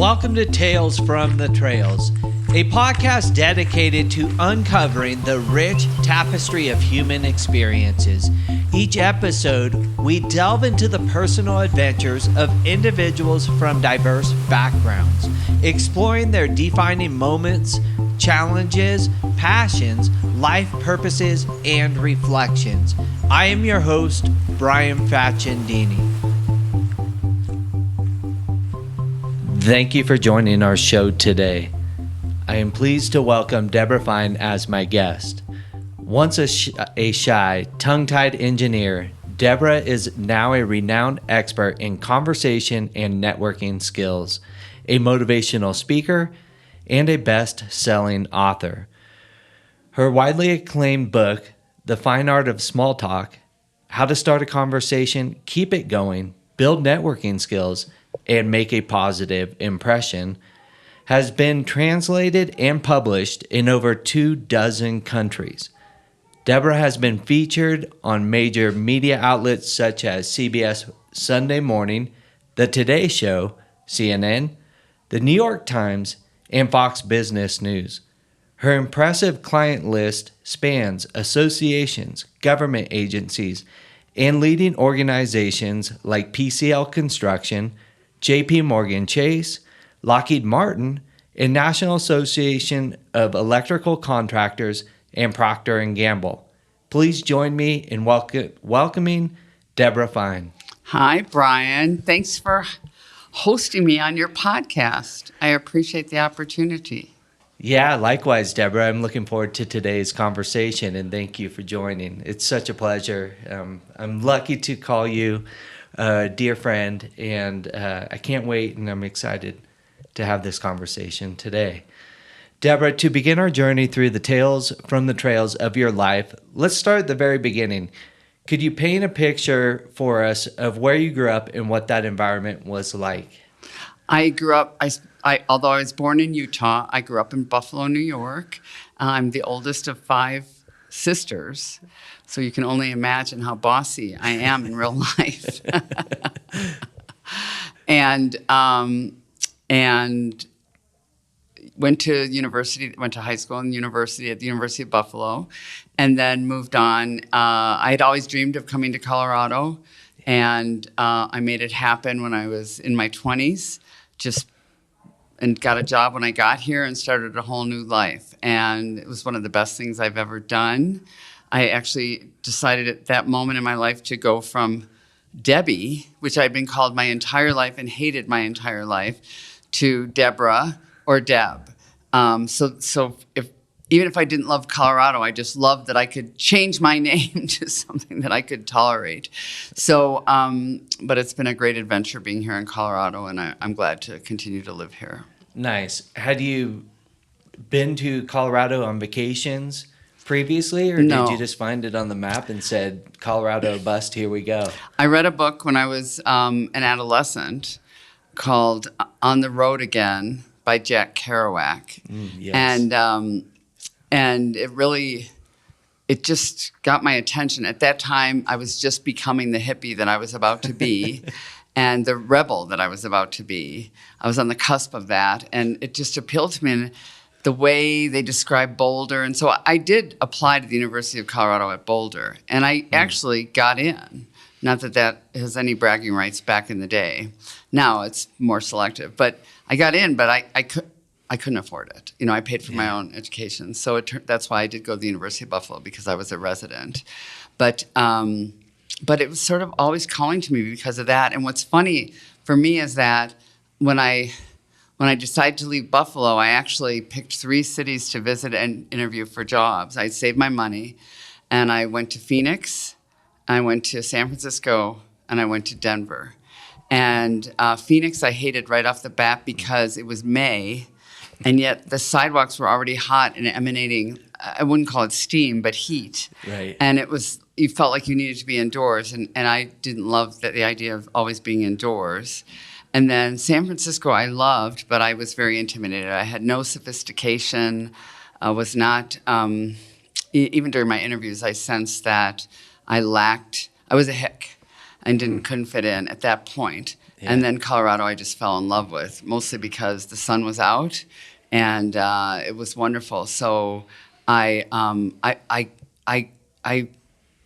Welcome to Tales from the Trails, a podcast dedicated to uncovering the rich tapestry of human experiences. Each episode, we delve into the personal adventures of individuals from diverse backgrounds, exploring their defining moments, challenges, passions, life purposes, and reflections. I am your host, Brian Facciandini. Thank you for joining our show today. I am pleased to welcome Debra Fine as my guest. Once a shy, tongue-tied engineer, Debra is now a renowned expert in conversation and networking skills, a motivational speaker, and a best-selling author. Her widely acclaimed book, The Fine Art of Small Talk, How to Start a Conversation, Keep It Going, Build Networking Skills, and Make a Positive Impression, has been translated and published in over 24 countries. Debra has been featured on major media outlets such as CBS Sunday Morning, The Today Show, CNN, The New York Times, and Fox Business News. Her impressive client list spans associations, government agencies, and leading organizations like PCL Construction, JP Morgan Chase, Lockheed Martin, and National Association of Electrical Contractors, and Procter & Gamble. Please join me in welcoming Debra Fine. Hi, Brian. Thanks for hosting me on your podcast. I appreciate the opportunity. Yeah, likewise, Debra. I'm looking forward to today's conversation, and thank you for joining. It's such a pleasure. I'm lucky to call you a dear friend, and I can't wait, and I'm excited to have this conversation today. Debra, to begin our journey through the tales from the trails of your life, let's start at the very beginning. Could you paint a picture for us of where you grew up and what that environment was like? I grew up, although I was born in Utah, I grew up in Buffalo, New York. I'm the oldest of 5 sisters, so you can only imagine how bossy I am in real life. and went to high school and university at the University of Buffalo, and then moved on. I had always dreamed of coming to Colorado, and I made it happen when I was in my 20s, and got a job when I got here and started a whole new life. And it was one of the best things I've ever done. I actually decided at that moment in my life to go from Debbie, which I'd been called my entire life and hated my entire life, to Debra or Deb. So even if I didn't love Colorado, I just loved that I could change my name to something that I could tolerate. So, but it's been a great adventure being here in Colorado, and I'm glad to continue to live here. Nice. Had you been to Colorado on vacations previously, or No. did you just find it on the map and said, Colorado bust, here we go? I read a book when I was an adolescent called On the Road Again by Jack Kerouac. Yes. And it just got my attention. At that time, I was just becoming the hippie that I was about to be and the rebel that I was about to be. I was on the cusp of that, and it just appealed to me. And the way they describe Boulder. And so I did apply to the University of Colorado at Boulder, and I actually got in. Not that that has any bragging rights back in the day. Now it's more selective. But I got in, but I couldn't afford it. I paid for my own education. So that's why I did go to the University of Buffalo, because I was a resident. But it was sort of always calling to me because of that. And what's funny for me is that when I decided to leave Buffalo, I actually picked 3 cities to visit and interview for jobs. I saved my money, and I went to Phoenix, I went to San Francisco, and I went to Denver. And Phoenix I hated right off the bat because it was May, and yet the sidewalks were already hot and emanating, I wouldn't call it steam, but heat. Right. And you felt like you needed to be indoors, and I didn't love the idea of always being indoors. And then San Francisco I loved, but I was very intimidated. I had no sophistication. I was not, even during my interviews, I sensed that I was a hick. and couldn't fit in at that point. Yeah. And then Colorado I just fell in love with, mostly because the sun was out and it was wonderful. So I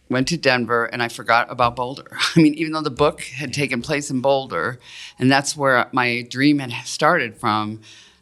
went to Denver and I forgot about Boulder. I mean, even though the book had taken place in Boulder, and that's where my dream had started from,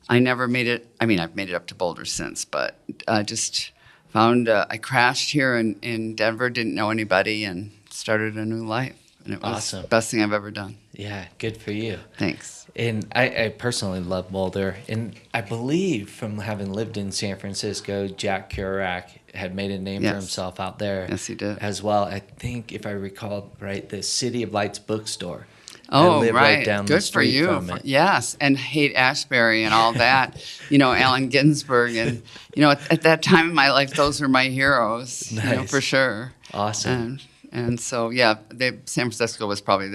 I never made it. I mean, I've made it up to Boulder since, but just found I crashed here in Denver, didn't know anybody, and started a new life. And it was Awesome. the best thing I've ever done. Yeah, good for you. Thanks. And I personally love Boulder. And I believe from having lived in San Francisco, Jack Kerouac had made a name for himself out there. Yes, he did. As well. I think, if I recall right, the City of Lights bookstore. Oh, I live right. down Good the street for you. from it. Yes, and Haight-Ashbury and all that. Allen Ginsberg. And, at that time in my life, those were my heroes, Nice. for sure. Awesome. And so, San Francisco was probably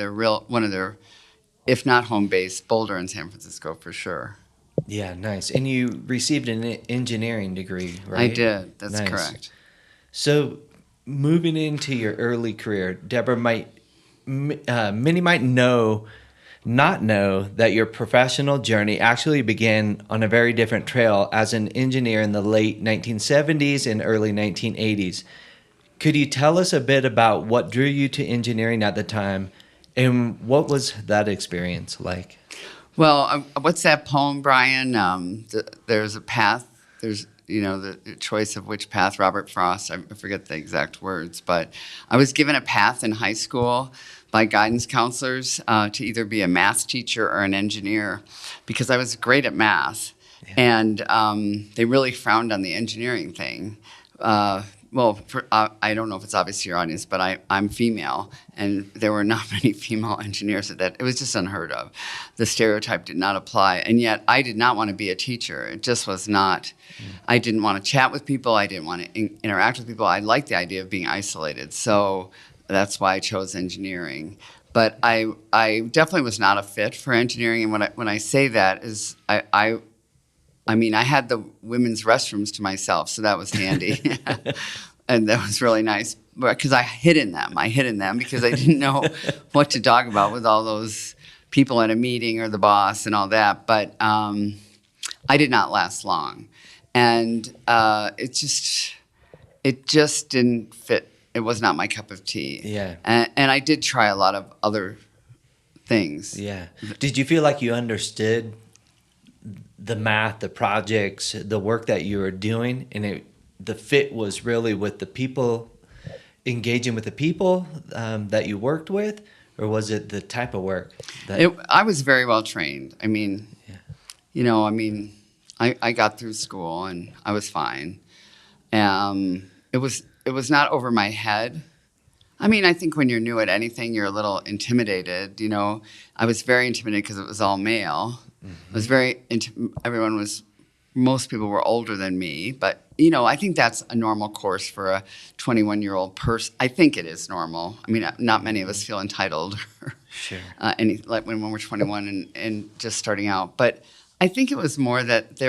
one of their, if not home base, Boulder and San Francisco for sure. Yeah, nice. And you received an engineering degrry, right? I did. That's Nice. correct. So, moving into your early career, Debra, many might not know that your professional journey actually began on a very different trail as an engineer in the late 1970s and early 1980s. Could you tell us a bit about what drew you to engineering at the time, and what was that experience like? Well, what's that poem, Brian? There's a path. There's the choice of which path. Robert Frost. I forget the exact words, but I was given a path in high school by guidance counselors to either be a math teacher or an engineer, because I was great at math, and they really frowned on the engineering thing. I don't know if it's obvious to your audience, but I'm female, and there were not many female engineers at that. It was just unheard of. The stereotype did not apply, and yet I did not want to be a teacher. It just was not. I didn't want to chat with people. I didn't want to interact with people. I liked the idea of being isolated, so that's why I chose engineering. But I definitely was not a fit for engineering, and when I say that is I mean, I had the women's restrooms to myself, so that was handy. And that was really nice, because I hid in them because I didn't know what to talk about with all those people at a meeting or the boss and all that. But I did not last long. And it just didn't fit. It was not my cup of tea. Yeah. And I did try a lot of other things. Yeah. Did you feel like you understood the math, the projects, the work that you were doing, and the fit was really with the people, engaging with the people that you worked with, or was it the type of work? I was very well trained. I mean, I got through school and I was fine. It was not over my head. I mean, I think when you're new at anything, you're a little intimidated. I was very intimidated because it was all male. Mm-hmm. I was most people were older than me, but I think that's a normal course for a 21-year-old person. I think it is normal. I mean, not many of us feel entitled, sure, like when we're 21 and just starting out. But I think it was more that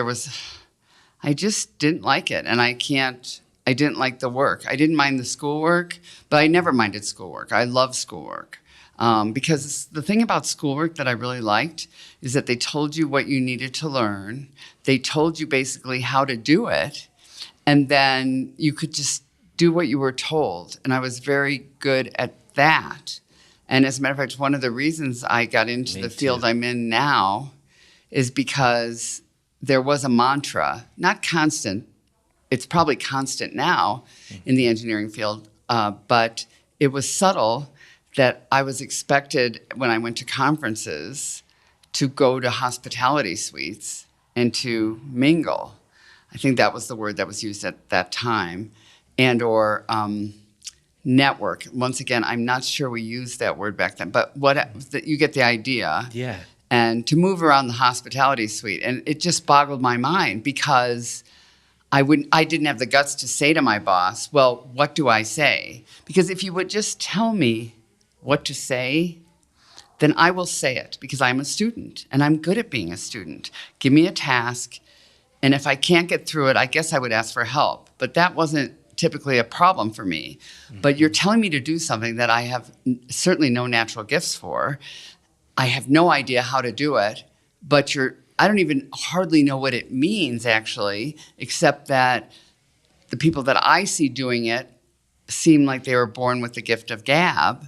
I just didn't like it, and I didn't like the work. I didn't mind the schoolwork, but I never minded schoolwork. I love schoolwork. Because the thing about schoolwork that I really liked is that they told you what you needed to learn. They told you basically how to do it, and then you could just do what you were told. And I was very good at that. And as a matter of fact, one of the reasons I got into the field I'm in now is because there was a mantra, not constant. It's probably constant now in the engineering field, but it was subtle, that I was expected when I went to conferences to go to hospitality suites and to mingle. I think that was the word that was used at that time, or network. Once again, I'm not sure we used that word back then, but you get the idea. Yeah. And to move around the hospitality suite, and it just boggled my mind because I didn't have the guts to say to my boss, well, what do I say? Because if you would just tell me what to say, then I will say it, because I'm a student and I'm good at being a student. Give me a task, and if I can't get through it, I guess I would ask for help. But that wasn't typically a problem for me. But you're telling me to do something that I have certainly no natural gifts for. I have no idea how to do it, but I don't even hardly know what it means actually, except that the people that I see doing it seem like they were born with the gift of gab,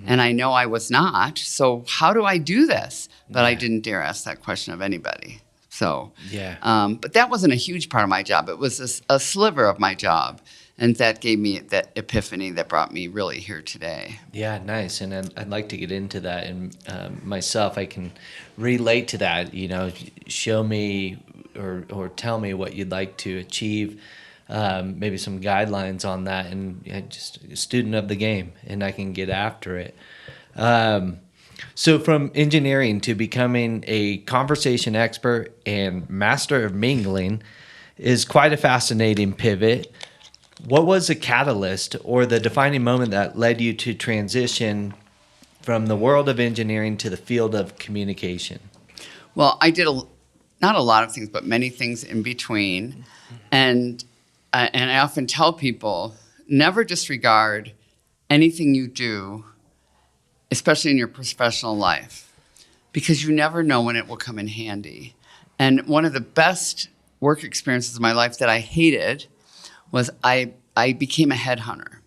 and I know I was not. So how do I do this? But I didn't dare ask that question of anybody. So, but that wasn't a huge part of my job. It was a sliver of my job. And that gave me that epiphany that brought me really here today. Yeah, nice. And I'd like to get into that. And myself, I can relate to that. Show me or tell me what you'd like to achieve. Maybe some guidelines on that. And just a student of the game, and I can get after it. So from engineering to becoming a conversation expert and master of mingling is quite a fascinating pivot. What was the catalyst or the defining moment that led you to transition from the world of engineering to the field of communication? Well, I did not a lot of things, but many things in between. And I often tell people, never disregard anything you do, especially in your professional life, because you never know when it will come in handy. And one of the best work experiences of my life that I hated was I became a headhunter,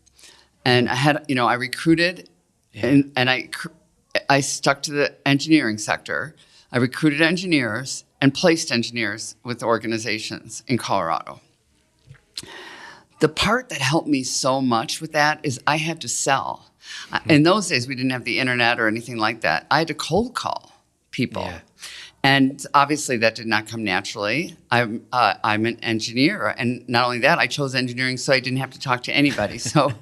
and I recruited, and I stuck to the engineering sector. I recruited engineers and placed engineers with organizations in Colorado. The part that helped me so much with that is I had to sell. In those days, we didn't have the internet or anything like that. I had to cold call people. Yeah. And obviously, that did not come naturally. I'm an engineer, and not only that, I chose engineering so I didn't have to talk to anybody. So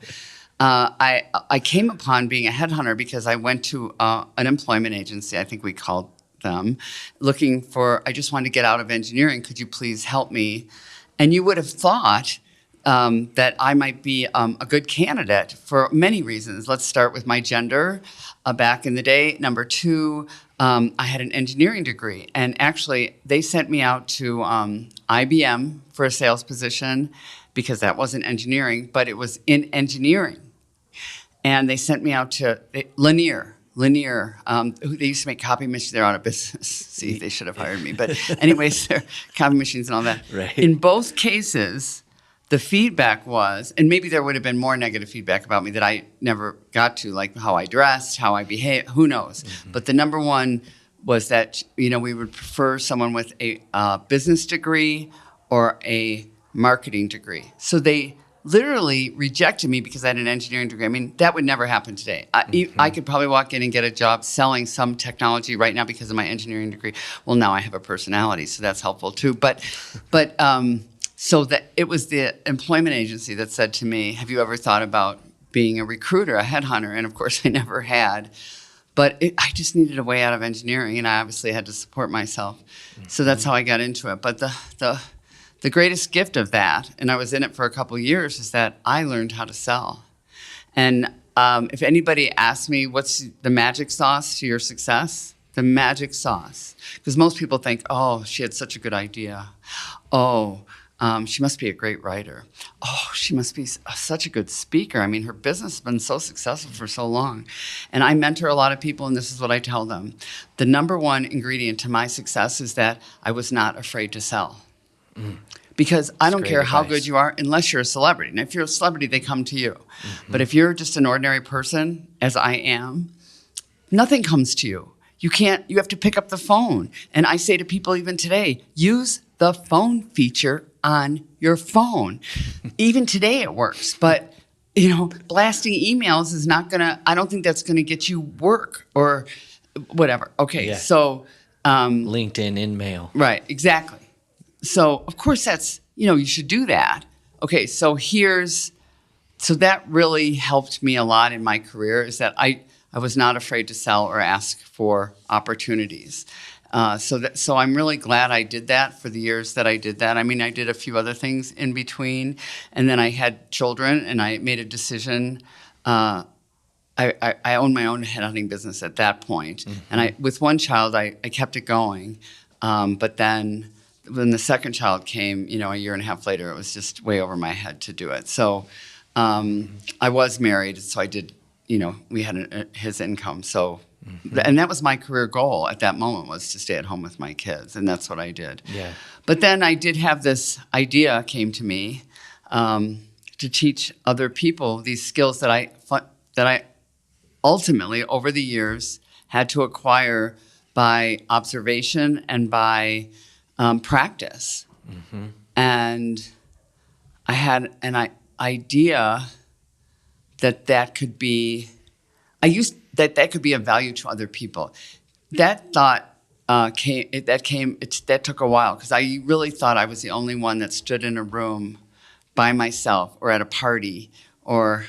I came upon being a headhunter because I went to an employment agency, I think we called them, looking for, I just wanted to get out of engineering. Could you please help me? And you would have thought that I might be a good candidate for many reasons. Let's start with my gender. Back in the day, number two, I had an engineering degree, and actually they sent me out to IBM for a sales position because that wasn't engineering, but it was in engineering. And they sent me out to Linear, they used to make copy machines. They're out of business. See, they should have hired me. But anyways, they're copy machines and all that. Right. In both cases, the feedback was, and maybe there would have been more negative feedback about me that I never got to, like how I dressed, how I behaved, who knows. Mm-hmm. But the number one was that, we would prefer someone with a business degree or a marketing degree. So they literally rejected me because I had an engineering degree. I mean, that would never happen today. I could probably walk in and get a job selling some technology right now because of my engineering degree. Well, now I have a personality, so that's helpful too. So that it was the employment agency that said to me, have you ever thought about being a recruiter, a headhunter? And of course, I never had. But I just needed a way out of engineering, and I obviously had to support myself. Mm-hmm. So that's how I got into it. But the greatest gift of that, and I was in it for a couple of years, is that I learned how to sell. And if anybody asks me, what's the magic sauce to your success? The magic sauce. Because most people think, oh, she had such a good idea. Oh, she must be a great writer. Oh, she must be such a good speaker. I mean, her business has been so successful for so long. And I mentor a lot of people, and this is what I tell them. The number one ingredient to my success is that I was not afraid to sell. Mm. Because I don't care how good you are, unless you're a celebrity. And if you're a celebrity, they come to you. Mm-hmm. But if you're just an ordinary person, as I am, nothing comes to you. You have to pick up the phone. And I say to people even today, use the phone feature on your phone. Even today it works, but blasting emails is not I don't think that's gonna get you work or whatever. Okay, yeah. So LinkedIn InMail. Right, exactly. So of course that's, you should do that. Okay, so that really helped me a lot in my career, is that I was not afraid to sell or ask for opportunities. So I'm really glad I did that for the years that I did that. I mean, I did a few other things in between, and then I had children, and I made a decision. I owned my own headhunting business at that point, mm-hmm. And with one child, I kept it going. But then when the second child came, a year and a half later, it was just way over my head to do it. So I was married, so I did, we had his income. So, and that was my career goal at that moment, was to stay at home with my kids. And that's what I did. Yeah. But then I did have this idea came to me to teach other people these skills that I ultimately, over the years, had to acquire by observation and by practice. And I had an idea that could be, that could be of value to other people. That thought that took a while, because I really thought I was the only one that stood in a room by myself or at a party or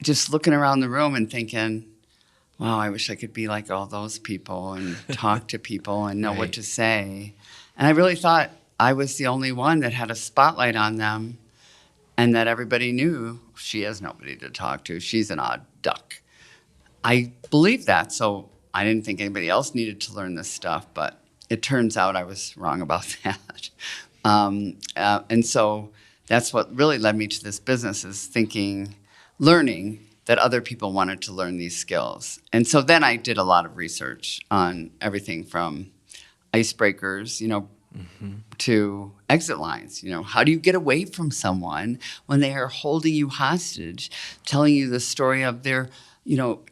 just looking around the room and thinking, wow, I wish I could be like all those people and talk to people and know what to say. And I really thought I was the only one that had a spotlight on them and that everybody knew she has nobody to talk to. She's an odd duck. I believed that, so I didn't think anybody else needed to learn this stuff, but it turns out I was wrong about that. And so that's what really led me to this business, is learning that other people wanted to learn these skills. And so then I did a lot of research on everything from icebreakers, to exit lines. How do you get away from someone when they are holding you hostage, telling you the story of their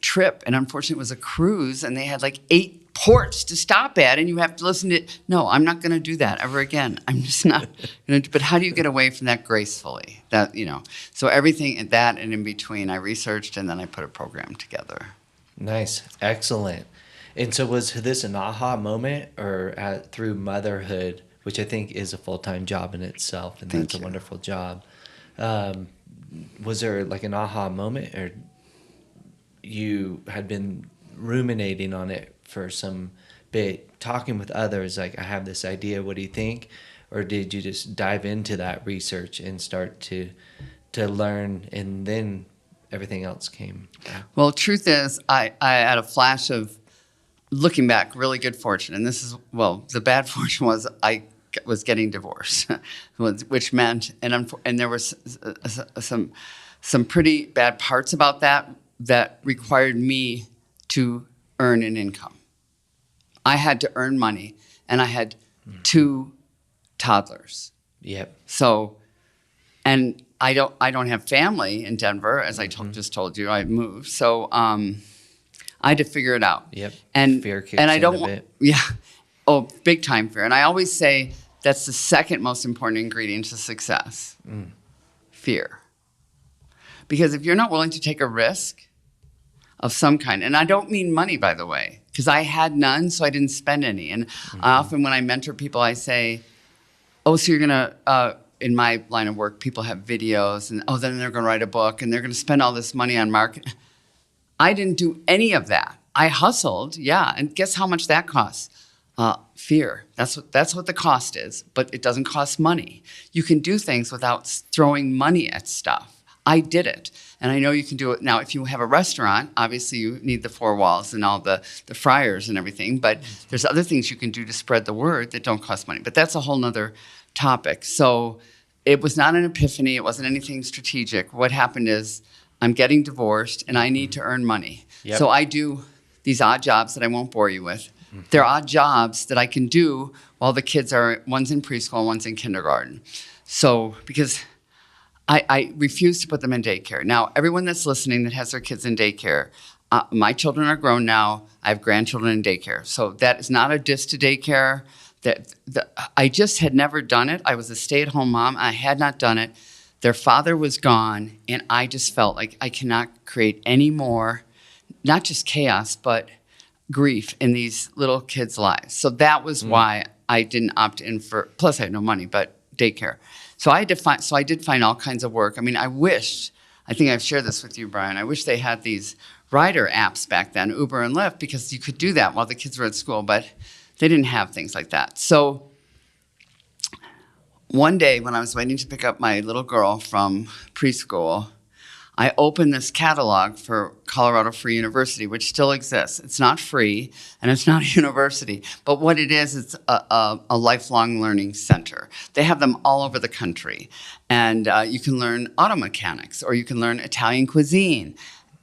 trip, and unfortunately it was a cruise, and they had like 8 ports to stop at, and you have to listen to, no, I'm not going to do that ever again. I'm just not going to, but how do you get away from that gracefully? So everything in that and in between I researched, and then I put a program together. Nice. Excellent. And so was this an aha moment, or through motherhood, which I think is a full-time job in itself, and that's a wonderful job. Was there like an aha moment, or you had been ruminating on it for some bit, talking with others, like, I have this idea, what do you think? Or did you just dive into that research and start to learn, and then everything else came? Well, truth is, I had a flash of, looking back, really good fortune. And this is, the bad fortune was I was getting divorced, which meant, and there was some pretty bad parts about that required me to earn an income. I had to earn money, and I had 2 toddlers. Yep. So, and I don't have family in Denver, as I just told you. I moved, so I had to figure it out. Yep. And fear kicks and I in don't a bit. Yeah. Oh, big time fear. And I always say that's the second most important ingredient to success. Fear. Because if you're not willing to take a risk of some kind, and I don't mean money, by the way, because I had none, so I didn't spend any. And often when I mentor people, I say, oh, so you're going to, in my line of work, people have videos, and then they're going to write a book, and they're going to spend all this money on marketing. I didn't do any of that. I hustled, and guess how much that costs? Fear. That's what the cost is, but it doesn't cost money. You can do things without throwing money at stuff. I did it, and I know you can do it. Now, if you have a restaurant, obviously you need the 4 walls and all the fryers and everything, but there's other things you can do to spread the word that don't cost money. But that's a whole nother topic. So it was not an epiphany. It wasn't anything strategic. What happened is I'm getting divorced, and I need to earn money. Yep. So I do these odd jobs that I won't bore you with. They're odd jobs that I can do while the kids one's in preschool and one's in kindergarten. So, because I refuse to put them in daycare. Now, everyone that's listening that has their kids in daycare, my children are grown now. I have grandchildren in daycare. So that is not a diss to daycare. I just had never done it. I was a stay-at-home mom. I had not done it. Their father was gone, and I just felt like I cannot create any more, not just chaos, but grief in these little kids' lives. So that was why I didn't opt in for, plus I had no money, but daycare. So I did find all kinds of work. I mean, I think I've shared this with you, Brian, I wish they had these rider apps back then, Uber and Lyft, because you could do that while the kids were at school, but they didn't have things like that. So one day when I was waiting to pick up my little girl from preschool, I opened this catalog for Colorado Free University, which still exists. It's not free, and it's not a university. But what it is, it's a lifelong learning center. They have them all over the country. And you can learn auto mechanics, or you can learn Italian cuisine.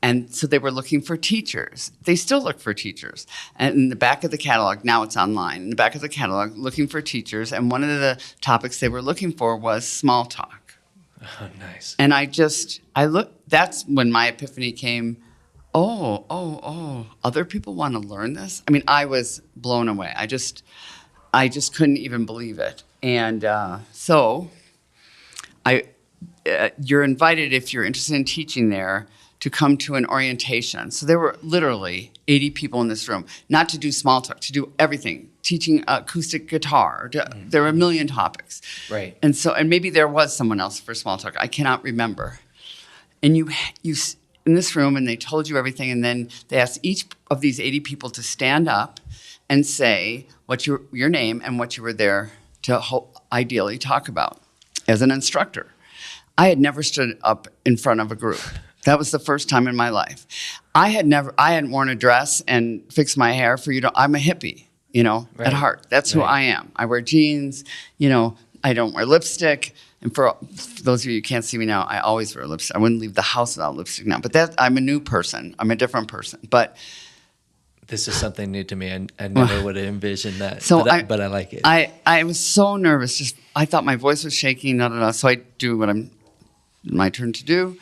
And so they were looking for teachers. They still look for teachers. And in the back of the catalog, now it's online, in the back of the catalog, looking for teachers. And one of the topics they were looking for was small talk. Oh, nice. And that's when my epiphany came. Other people want to learn this? I mean, I was blown away. I just couldn't even believe it. And you're invited, if you're interested in teaching there, to come to an orientation. So there were literally 80 people in this room, not to do small talk, to do everything, teaching acoustic guitar. There were a million topics. Right. And maybe there was someone else for small talk. I cannot remember. And you in this room, and they told you everything, and then they asked each of these 80 people to stand up and say what your name and what you were there to ideally talk about as an instructor. I had never stood up in front of a group. That was the first time in my life. I hadn't worn a dress and fixed my hair I'm a hippie, at heart. That's who I am. I wear jeans, I don't wear lipstick. And for those of you who can't see me now, I always wear lipstick. I wouldn't leave the house without lipstick now. But I'm a new person. I'm a different person. But this is something new to me. I never would have envisioned that. But I like it. I was so nervous. I thought my voice was shaking. So I do what I'm my turn to do.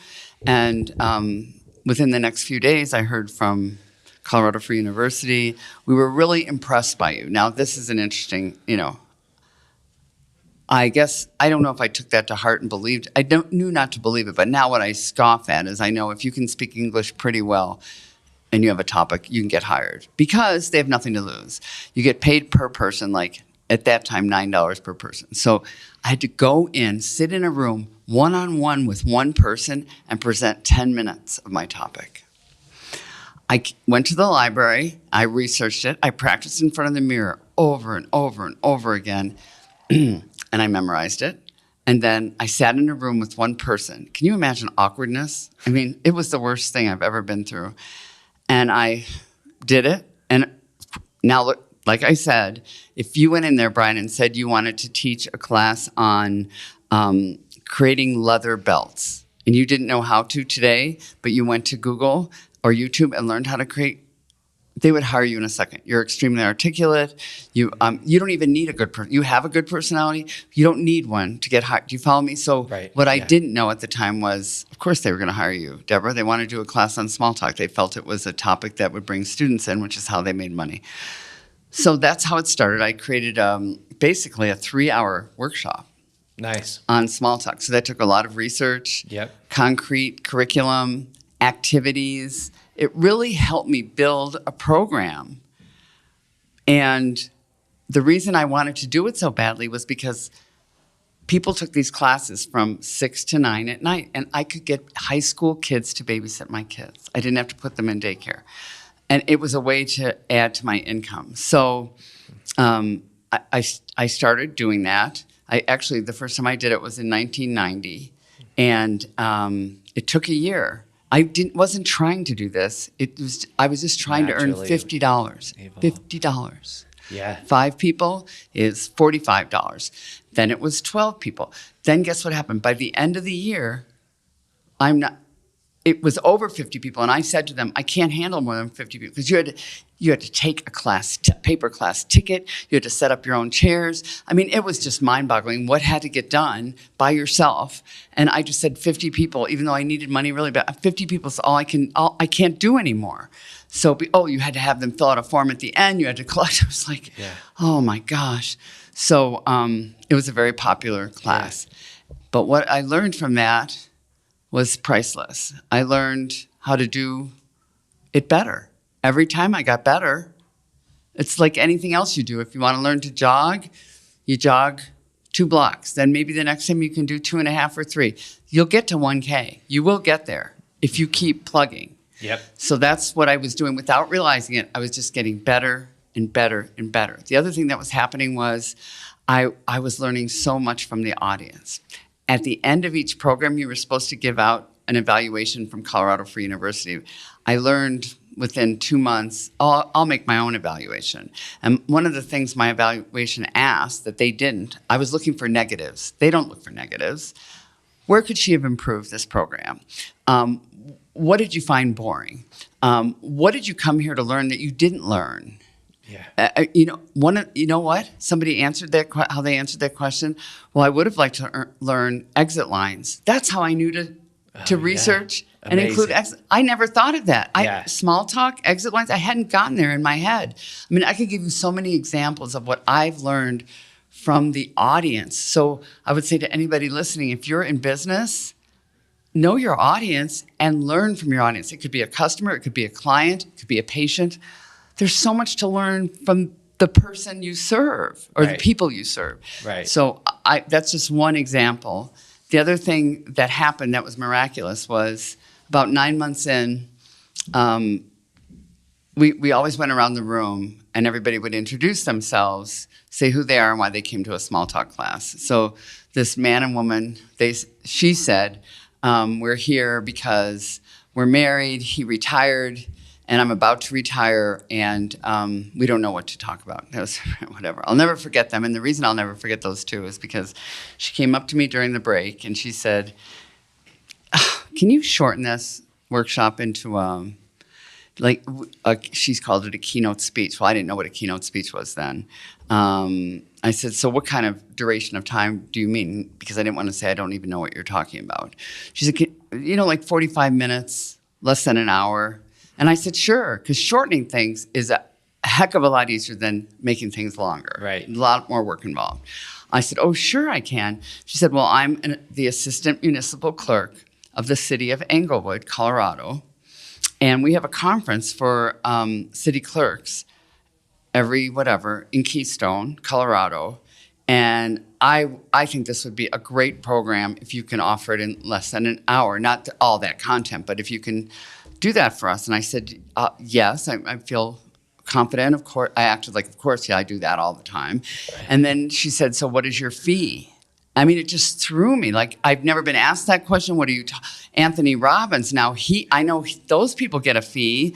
And within the next few days, I heard from Colorado Free University, we were really impressed by you. Now, this is an interesting, I guess, I don't know if I took that to heart and believed. Knew not to believe it, but now what I scoff at is I know if you can speak English pretty well and you have a topic, you can get hired because they have nothing to lose. You get paid per person, like at that time, $9 per person. So I had to go in, sit in a room, one-on-one with one person, and present 10 minutes of my topic. I went to the library, I researched it, I practiced in front of the mirror over and over and over again, and I memorized it. And then I sat in a room with one person. Can you imagine awkwardness? I mean, it was the worst thing I've ever been through. And I did it, and now look, like I said, if you went in there, Brian, and said you wanted to teach a class on creating leather belts, and you didn't know how to today, but you went to Google or YouTube and learned how to create, they would hire you in a second. You're extremely articulate. You don't even need a good person. You have a good personality. You don't need one to get hired. Do you follow me? So what I didn't know at the time was, of course, they were going to hire you, Deborah. They wanted to do a class on small talk. They felt it was a topic that would bring students in, which is how they made money. So that's how it started. I created basically a 3-hour workshop. Nice. On small talk. So that took a lot of research, concrete curriculum, activities. It really helped me build a program. And the reason I wanted to do it so badly was because people took these classes from 6 to 9 at night, and I could get high school kids to babysit my kids. I didn't have to put them in daycare. And it was a way to add to my income. So I started doing that. The first time I did it was in 1990, and it took a year. I wasn't trying to do this. I was just trying to earn $50. $50. Yeah. 5 people is $45. Then it was 12 people. Then guess what happened? By the end of the year, it was over 50 people, and I said to them, I can't handle more than 50 people because you had to take a class, paper class ticket. You had to set up your own chairs. I mean, it was just mind-boggling what had to get done by yourself. And I just said 50 people, even though I needed money really bad. 50 people is all I can't do anymore. So, you had to have them fill out a form at the end. You had to collect. I was like, oh my gosh. So it was a very popular class. Yeah. But what I learned from that was priceless. I learned how to do it better. Every time I got better, it's like anything else you do. If you want to learn to jog, you jog 2 blocks. Then maybe the next time you can do 2.5 or 3. You'll get to 1K. You will get there if you keep plugging. Yep. So that's what I was doing without realizing it. I was just getting better and better and better. The other thing that was happening was I was learning so much from the audience. At the end of each program, you were supposed to give out an evaluation from Colorado Free University. I learned within 2 months, I'll make my own evaluation. And one of the things my evaluation asked that they didn't, I was looking for negatives. They don't look for negatives. Where could she have improved this program? What did you find boring? What did you come here to learn that you didn't learn? Yeah. You know what? Somebody answered how they answered that question. Well, I would have liked to learn exit lines. That's how I knew to research and include exit. I never thought of that. Small talk, exit lines, I hadn't gotten there in my head. I mean, I could give you so many examples of what I've learned from the audience. So I would say to anybody listening, if you're in business, know your audience and learn from your audience. It could be a customer, it could be a client, it could be a patient. There's so much to learn from the person you serve or the people you serve. Right. So that's just one example. The other thing that happened that was miraculous was about 9 months in, we always went around the room and everybody would introduce themselves, say who they are and why they came to a small talk class. So this man and woman, she said, we're here because we're married, he retired, and I'm about to retire, and we don't know what to talk about. That was whatever. I'll never forget them, and the reason I'll never forget those two is because she came up to me during the break, and she said, can you shorten this workshop into, she's called it a keynote speech. Well, I didn't know what a keynote speech was then. I said, so what kind of duration of time do you mean? Because I didn't want to say I don't even know what you're talking about. She said, like 45 minutes, less than an hour. And I said, sure, because shortening things is a heck of a lot easier than making things longer. Right. A lot more work involved. I said, oh, sure I can. She said, well, I'm the assistant municipal clerk of the city of Englewood, Colorado. And we have a conference for city clerks in Keystone, Colorado. And I think this would be a great program if you can offer it in less than an hour. Not all that content, but if you can do that for us. And I said, yes, I feel confident. Of course, I acted like, of course, yeah, I do that all the time. And then she said, so what is your fee? I mean, it just threw me. Like, I've never been asked that question. What are you Anthony Robbins, now I know those people get a fee,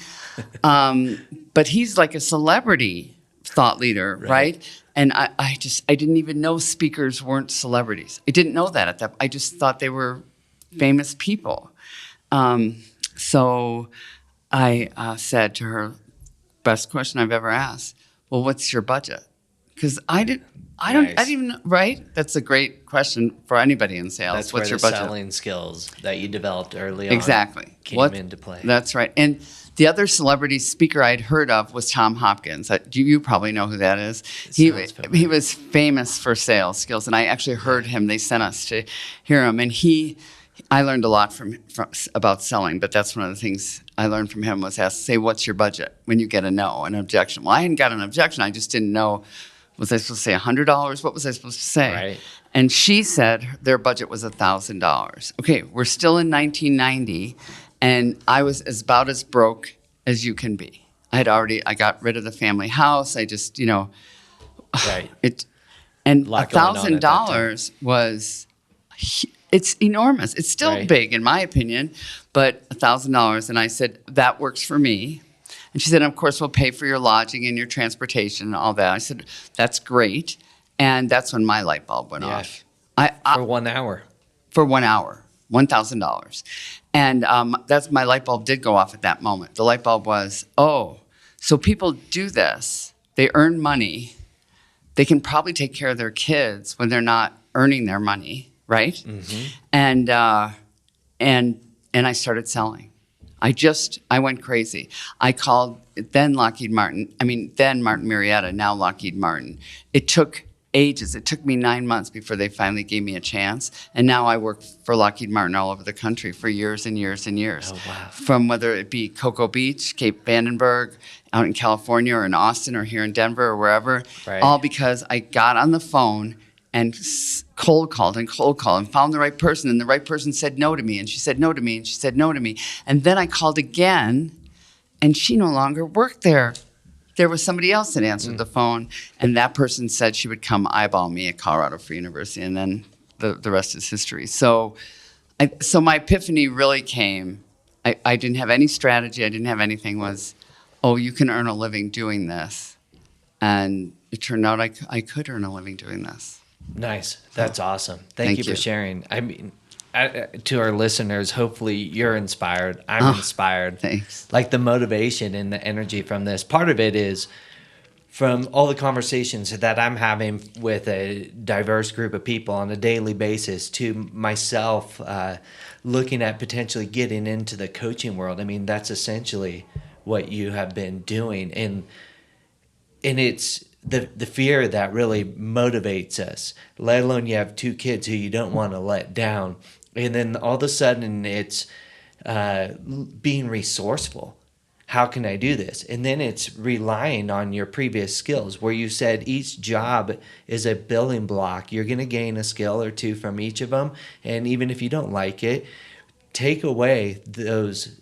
but he's like a celebrity thought leader, right? And I didn't even know speakers weren't celebrities. I didn't know that at that. I just thought they were famous people. So I said to her, best question I've ever asked, well, what's your budget? Because I didn't even know, right? That's a great question for anybody in sales. That's what's where your the budget? selling skills that you developed early on came into play. That's right. And the other celebrity speaker I'd heard of was Tom Hopkins. You probably know who that is. He was famous for sales skills, and I actually heard him. They sent us to hear him, and I learned a lot from about selling, but that's one of the things I learned from him was say, what's your budget when you get a no, an objection? Well, I hadn't got an objection. I just didn't know, was I supposed to say $100? What was I supposed to say? Right. And she said their budget was $1,000. Okay, we're still in 1990, and I was about as broke as you can be. I got rid of the family house. I just, right. And $1,000 was, it's enormous. It's still big in my opinion, but $1,000. And I said, that works for me. And she said, of course, we'll pay for your lodging and your transportation and all that. I said, that's great. And that's when my light bulb went off. For 1 hour. For 1 hour, $1,000. And that's my light bulb did go off at that moment. The light bulb was, so people do this. They earn money. They can probably take care of their kids when they're not earning their money, right? Mm-hmm. And I started selling. I went crazy. I called then Martin Marietta, now Lockheed Martin. It took ages. It took me 9 months before they finally gave me a chance. And now I work for Lockheed Martin all over the country for years and years and years. Oh, wow. From whether it be Cocoa Beach, Cape Vandenberg, out in California or in Austin or here in Denver or wherever. Right. All because I got on the phone and cold called and found the right person. And the right person said no to me. And she said no to me. And she said no to me. And then I called again, and she no longer worked there. There was somebody else that answered the phone. And that person said she would come eyeball me at Colorado Free University. And then the rest is history. So So my epiphany really came. I didn't have any strategy. I didn't have anything. Was, oh, you can earn a living doing this, and it turned out I could earn a living doing this. Nice. That's awesome. Thank you Thank for you. sharing. I mean, to our listeners, hopefully you're inspired. I'm inspired. Thanks. Like the motivation and the energy from this. Part of it is from all the conversations that I'm having with a diverse group of people on a daily basis to myself looking at potentially getting into the coaching world. I mean, that's essentially what you have been doing. And it's the fear that really motivates us, let alone you have 2 kids who you don't want to let down. And then all of a sudden it's being resourceful. How can I do this? And then it's relying on your previous skills, where you said each job is a building block. You're going to gain a skill or 2 from each of them. And even if you don't like it, take away those,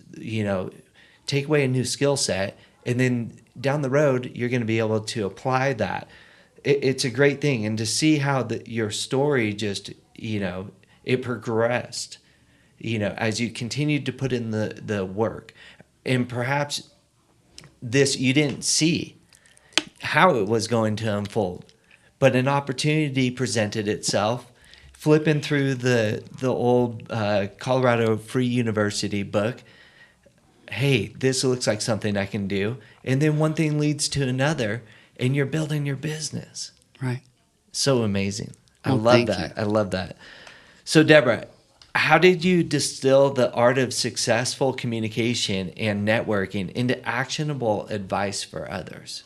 take away a new skill set. And then down the road, you're going to be able to apply that. It's a great thing. And to see how your story just, it progressed, as you continued to put in the work. And perhaps this, you didn't see how it was going to unfold, but an opportunity presented itself. Flipping through the old Colorado Free University book, hey, this looks like something I can do. And then one thing leads to another, and you're building your business. Right. So amazing. I Well, love thank that. you. I love that. So, Debra, how did you distill the art of successful communication and networking into actionable advice for others?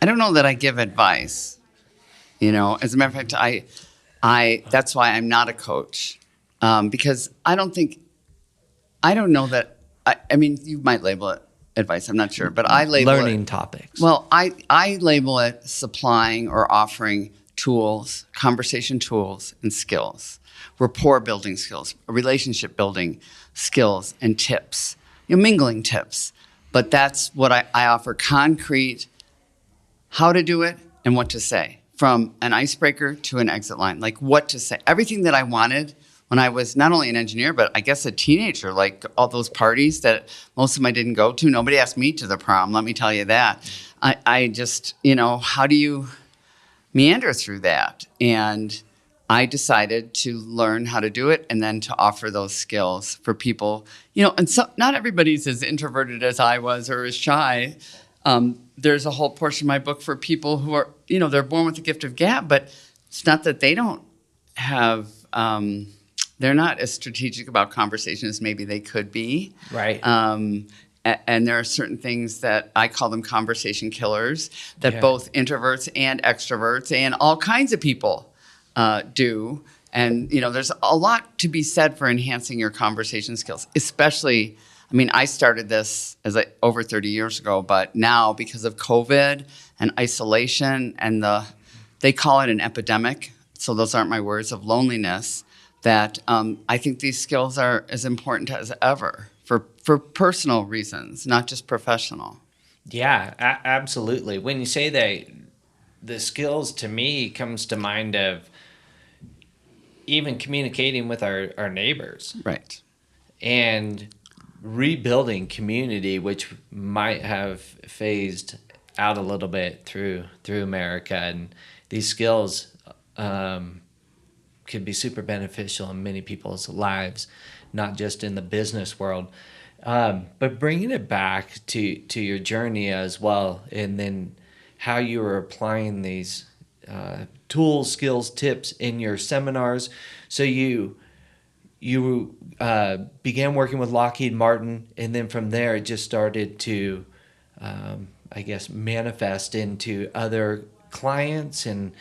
I don't know that I give advice. As a matter of fact, I that's why I'm not a coach, because I don't know that. I mean, you might label it advice. I'm not sure, but I label Learning it, topics. Well, I label it supplying or offering tools, conversation tools, and skills, rapport building skills, relationship building skills, and tips, mingling tips. But that's what I offer: concrete, how to do it and what to say, from an icebreaker to an exit line, like what to say. Everything that I wanted when I was not only an engineer, but I guess a teenager, like all those parties that most of them I didn't go to. Nobody asked me to the prom, let me tell you that. I just, how do you meander through that? And I decided to learn how to do it and then to offer those skills for people, and so not everybody's as introverted as I was or as shy. There's a whole portion of my book for people who are, they're born with the gift of gab, but it's not that they don't have, they're not as strategic about conversation as maybe they could be. Right. And there are certain things that I call them conversation killers that both introverts and extroverts and all kinds of people do. And, there's a lot to be said for enhancing your conversation skills, especially, I started this over 30 years ago, but now because of COVID and isolation and they call it an epidemic, so those aren't my words, of loneliness, that I think these skills are as important as ever for personal reasons, not just professional. Yeah, absolutely. When you say that, the skills to me comes to mind of even communicating with our neighbors. Right. And rebuilding community, which might have phased out a little bit through America. And these skills could be super beneficial in many people's lives, not just in the business world. But bringing it back to your journey as well, and then how you were applying these tools, skills, tips in your seminars. So you began working with Lockheed Martin, and then from there it just started to, manifest into other clients. And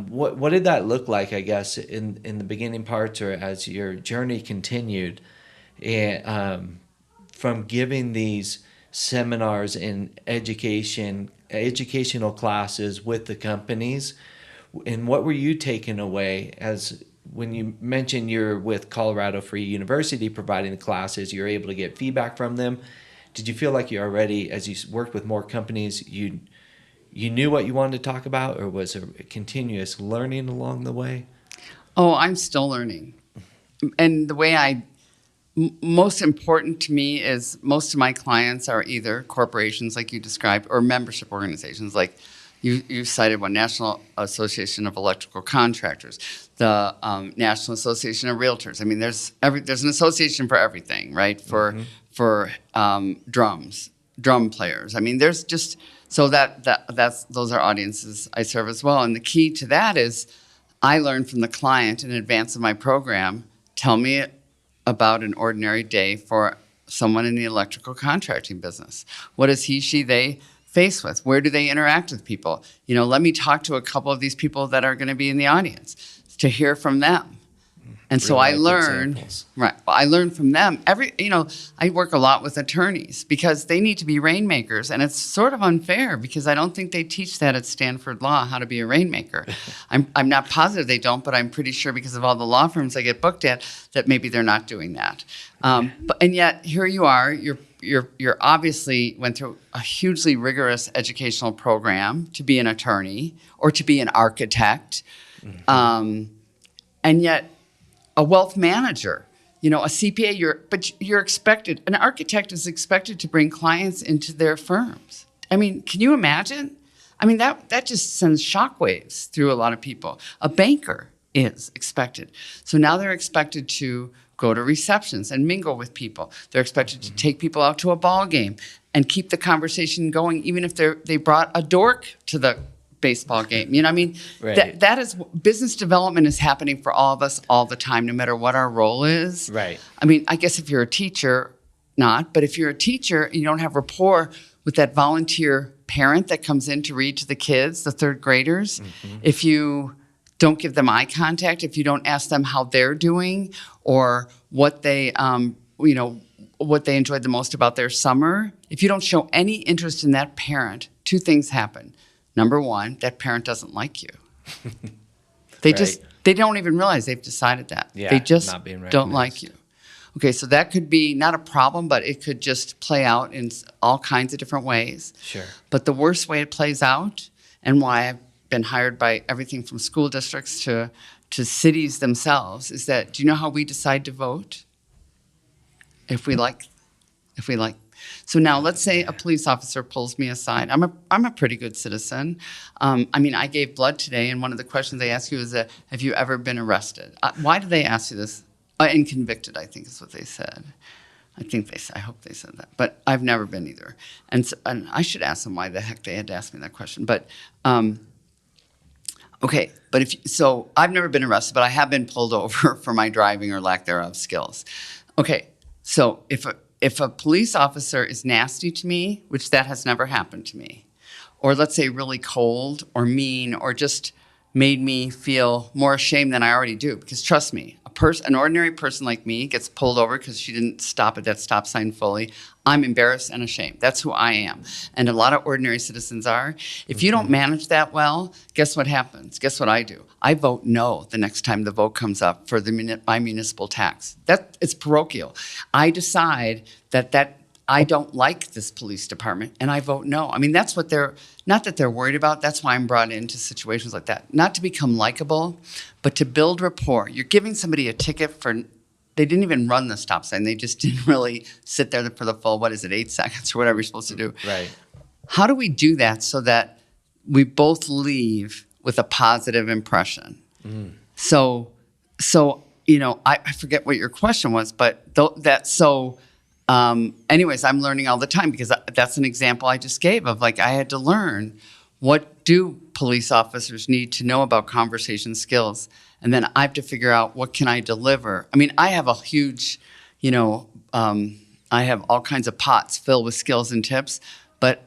what did that look like, I guess, in the beginning parts or as your journey continued? And from giving these seminars and educational classes with the companies, and what were you taking away as when you mentioned you're with Colorado Free University providing the classes, you're able to get feedback from them? Did you feel like you already, as you worked with more companies, you knew what you wanted to talk about, or was there continuous learning along the way? Oh, I'm still learning. and the way most important to me is most of my clients are either corporations like you described or membership organizations like you cited one, National Association of Electrical Contractors, the National Association of Realtors. I mean, there's an association for everything, right? For drum players. I mean, there's just so that's those are audiences I serve as well. And the key to that is I learn from the client in advance of my program. Tell me about an ordinary day for someone in the electrical contracting business. What is he, she, they face with? Where do they interact with people? Let me talk to a couple of these people that are going to be in the audience to hear from them. And so I learned, I learned from them. I work a lot with attorneys because they need to be rainmakers. And it's sort of unfair because I don't think they teach that at Stanford Law, how to be a rainmaker. I'm not positive they don't, but I'm pretty sure because of all the law firms I get booked at that maybe they're not doing that. And yet here you are, you're obviously went through a hugely rigorous educational program to be an attorney or to be an architect. And yet a wealth manager, a CPA, but you're expected, an architect is expected to bring clients into their firms. I mean, can you imagine? I mean, that just sends shockwaves through a lot of people. A banker is expected. So now they're expected to go to receptions and mingle with people. They're expected to take people out to a ball game and keep the conversation going, even if they brought a dork to the baseball game. Right. That is business development is happening for all of us all the time, no matter what our role is. Right. I mean, I guess if you're a teacher, not, but if you're a teacher, you don't have rapport with that volunteer parent that comes in to read to the kids, the third graders. If you don't give them eye contact, if you don't ask them how they're doing or what they, what they enjoyed the most about their summer, if you don't show any interest in that parent, two things happen. Number one, that parent doesn't like you. They don't even realize they've decided that. Yeah, they just not being don't like you. Okay, so that could be not a problem, but it could just play out in all kinds of different ways. Sure. But the worst way it plays out, and why I've been hired by everything from school districts to cities themselves, is that, do you know how we decide to vote? If we like. So now let's say a police officer pulls me aside. I'm a pretty good citizen. I gave blood today, and one of the questions they ask you is, have you ever been arrested? Why do they ask you this? And convicted, I think is what they said. I hope they said that. But I've never been either. And I should ask them why the heck they had to ask me that question. But, okay. But so I've never been arrested, but I have been pulled over for my driving or lack thereof skills. Okay. So if a police officer is nasty to me, which that has never happened to me, or let's say really cold or mean or just made me feel more ashamed than I already do, because trust me, an ordinary person like me gets pulled over because she didn't stop at that stop sign fully. I'm embarrassed and ashamed. That's who I am. And a lot of ordinary citizens are. If you don't manage that well, guess what happens? Guess what I do? I vote no the next time the vote comes up for my municipal tax. It's parochial. I decide that I don't like this police department, and I vote no. I mean, that's what not that they're worried about. That's why I'm brought into situations like that. Not to become likable, but to build rapport. You're giving somebody a ticket they didn't even run the stop sign. They just didn't really sit there for the full, 8 seconds or whatever you're supposed to do. Right. How do we do that so that we both leave with a positive impression? So I forget what your question was, but anyways, I'm learning all the time because that's an example I just gave of I had to learn what do police officers need to know about conversation skills, and then I have to figure out what can I deliver. I mean, I have a huge, I have all kinds of pots filled with skills and tips, but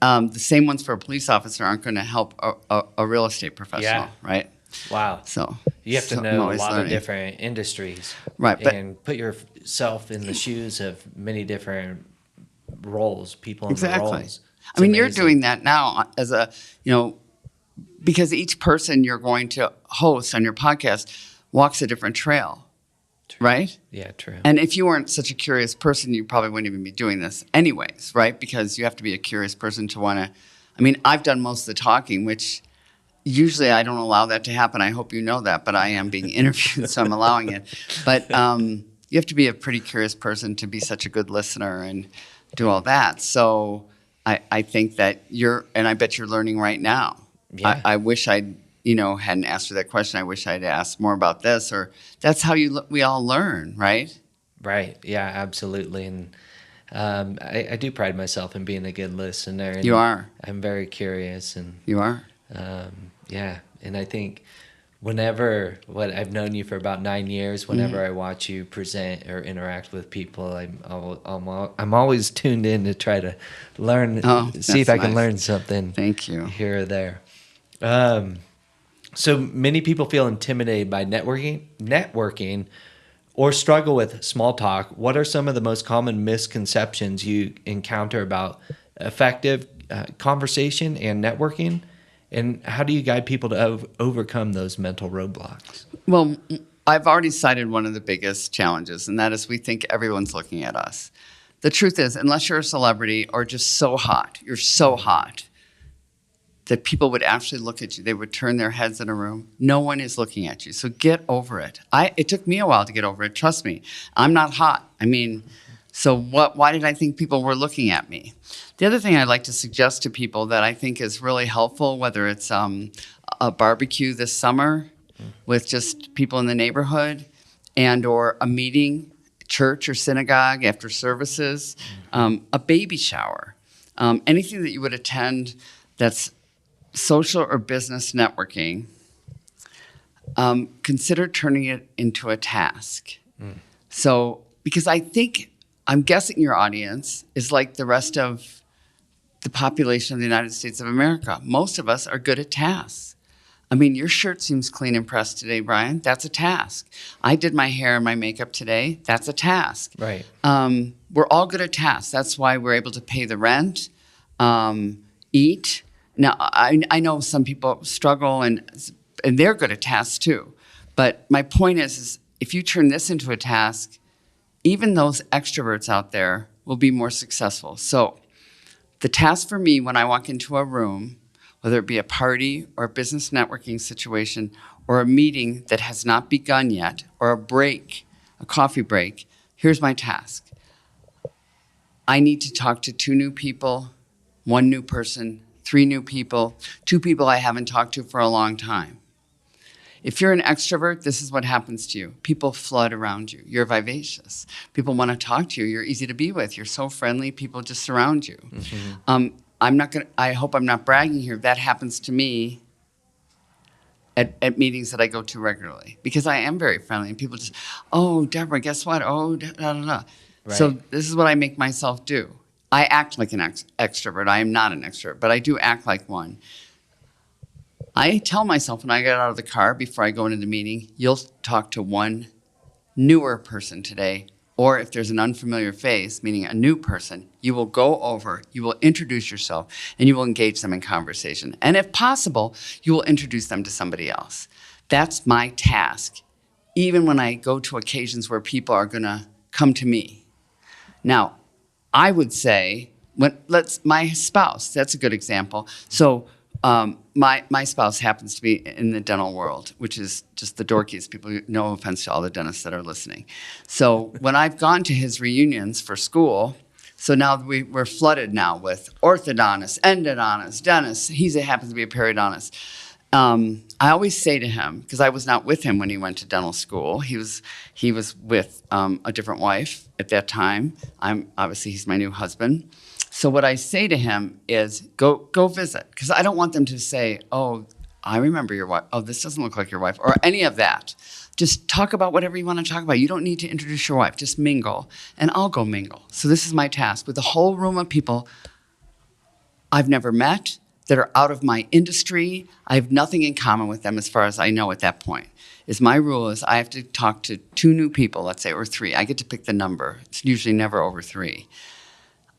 the same ones for a police officer aren't going to help a real estate professional, right? Wow. So you have to know a lot learning. of different industries, right? And put yourself in the shoes of many different roles, people in the roles. I mean, you're doing that now as because each person you're going to host on your podcast walks a different trail, right? Yeah, true. And if you weren't such a curious person, you probably wouldn't even be doing this anyways, right? Because you have to be a curious person to want to. I mean, I've done most of the talking, which usually I don't allow that to happen. I hope you know that, but I am being interviewed, so I'm allowing it. But you have to be a pretty curious person to be such a good listener and do all that. So I think that and I bet you're learning right now. Yeah. I wish I'd, hadn't asked you that question. I wish I'd asked more about this, or that's how we all learn, right? Right. Yeah, absolutely. And I do pride myself in being a good listener. And You are. I'm very curious. And You are. yeah. And I think I've known you for about 9 years, whenever I watch you present or interact with people, I'm always tuned in to try to learn, see if I can learn something. Thank you. Here or there. So many people feel intimidated by networking or struggle with small talk. What are some of the most common misconceptions you encounter about effective conversation and networking? And how do you guide people to overcome those mental roadblocks? Well, I've already cited one of the biggest challenges, and that is we think everyone's looking at us. The truth is, unless you're a celebrity or just so hot, you're so hot, that people would actually look at you. They would turn their heads in a room. No one is looking at you. So get over it. It took me a while to get over it. Trust me. I'm not hot. Why did I think people were looking at me? The other thing I'd like to suggest to people that I think is really helpful, whether it's a barbecue this summer with just people in the neighborhood and or a meeting, church or synagogue after services, a baby shower, anything that you would attend that's social or business networking, consider turning it into a task. So, because I'm guessing your audience is like the rest of the population of the United States of America. Most of us are good at tasks. Your shirt seems clean and pressed today, Brian. That's a task. I did my hair and my makeup today. That's a task. Right. We're all good at tasks. That's why we're able to pay the rent, eat. Now, I know some people struggle and they're good at tasks too. But my point is if you turn this into a task, even those extroverts out there will be more successful. So the task for me when I walk into a room, whether it be a party or a business networking situation or a meeting that has not begun yet or a coffee break, here's my task. I need to talk to 2 new people, 1 new person, 3 new people, 2 people I haven't talked to for a long time. If you're an extrovert, this is what happens to you. People flood around you. You're vivacious. People want to talk to you. You're easy to be with. You're so friendly. People just surround you. I hope I'm not bragging here. That happens to me at meetings that I go to regularly because I am very friendly and people just, oh, Deborah, guess what? Oh, da, da, da, da. Right. So this is what I make myself do. I act like an extrovert. I am not an extrovert, but I do act like one. I tell myself when I get out of the car before I go into the meeting, you'll talk to 1 newer person today, or if there's an unfamiliar face, meaning a new person, you will go over, you will introduce yourself, and you will engage them in conversation. And if possible, you will introduce them to somebody else. That's my task, even when I go to occasions where people are going to come to me. Now, I would say, my spouse, that's a good example. So my spouse happens to be in the dental world, which is just the dorkiest people. No offense to all the dentists that are listening. So when I've gone to his reunions for school, so now we're flooded now with orthodontists, endodontists, dentists. He happens to be a periodontist. I always say to him, because I was not with him when he went to dental school. He was with a different wife at that time. Obviously he's my new husband. So what I say to him is go visit, because I don't want them to say, oh, I remember your wife. Oh, this doesn't look like your wife, or any of that. Just talk about whatever you want to talk about. You don't need to introduce your wife. Just mingle, and I'll go mingle. So this is my task with a whole room of people I've never met, that are out of my industry. I have nothing in common with them as far as I know at that point. My rule is I have to talk to 2 new people, let's say, or 3. I get to pick the number. It's usually never over 3.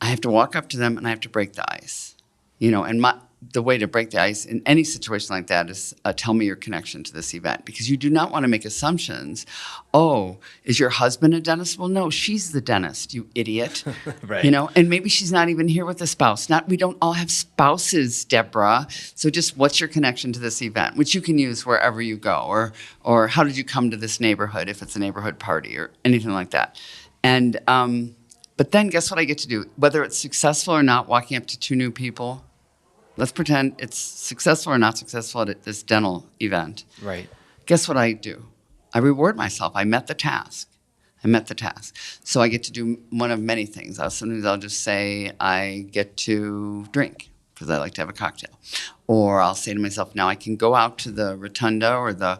I have to walk up to them and I have to break the ice. And the way to break the ice in any situation like that is tell me your connection to this event, because you do not want to make assumptions. Oh, is your husband a dentist? Well, no, she's the dentist, you idiot. Right. You know, and maybe she's not even here with a spouse. We don't all have spouses, Debra. So just what's your connection to this event, which you can use wherever you go, or how did you come to this neighborhood if it's a neighborhood party or anything like that. And but then guess what I get to do? Whether it's successful or not, walking up to two new people. Let's pretend it's successful or not successful at this dental event. Right. Guess what I do? I reward myself. I met the task. So I get to do one of many things. Sometimes I'll just say I get to drink because I like to have a cocktail. Or I'll say to myself, now I can go out to the rotunda or the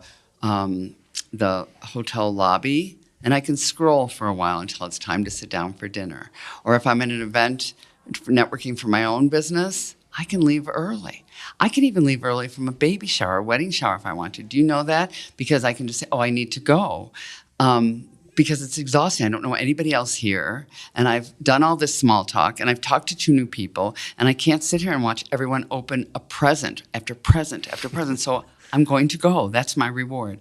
hotel lobby and I can scroll for a while until it's time to sit down for dinner. Or if I'm at an event networking for my own business, I can leave early. I can even leave early from a baby shower, a wedding shower if I want to. Do you know that? Because I can just say, oh, I need to go. Because it's exhausting. I don't know anybody else here. And I've done all this small talk, and I've talked to two new people, and I can't sit here and watch everyone open a present after present after present. So I'm going to go. That's my reward.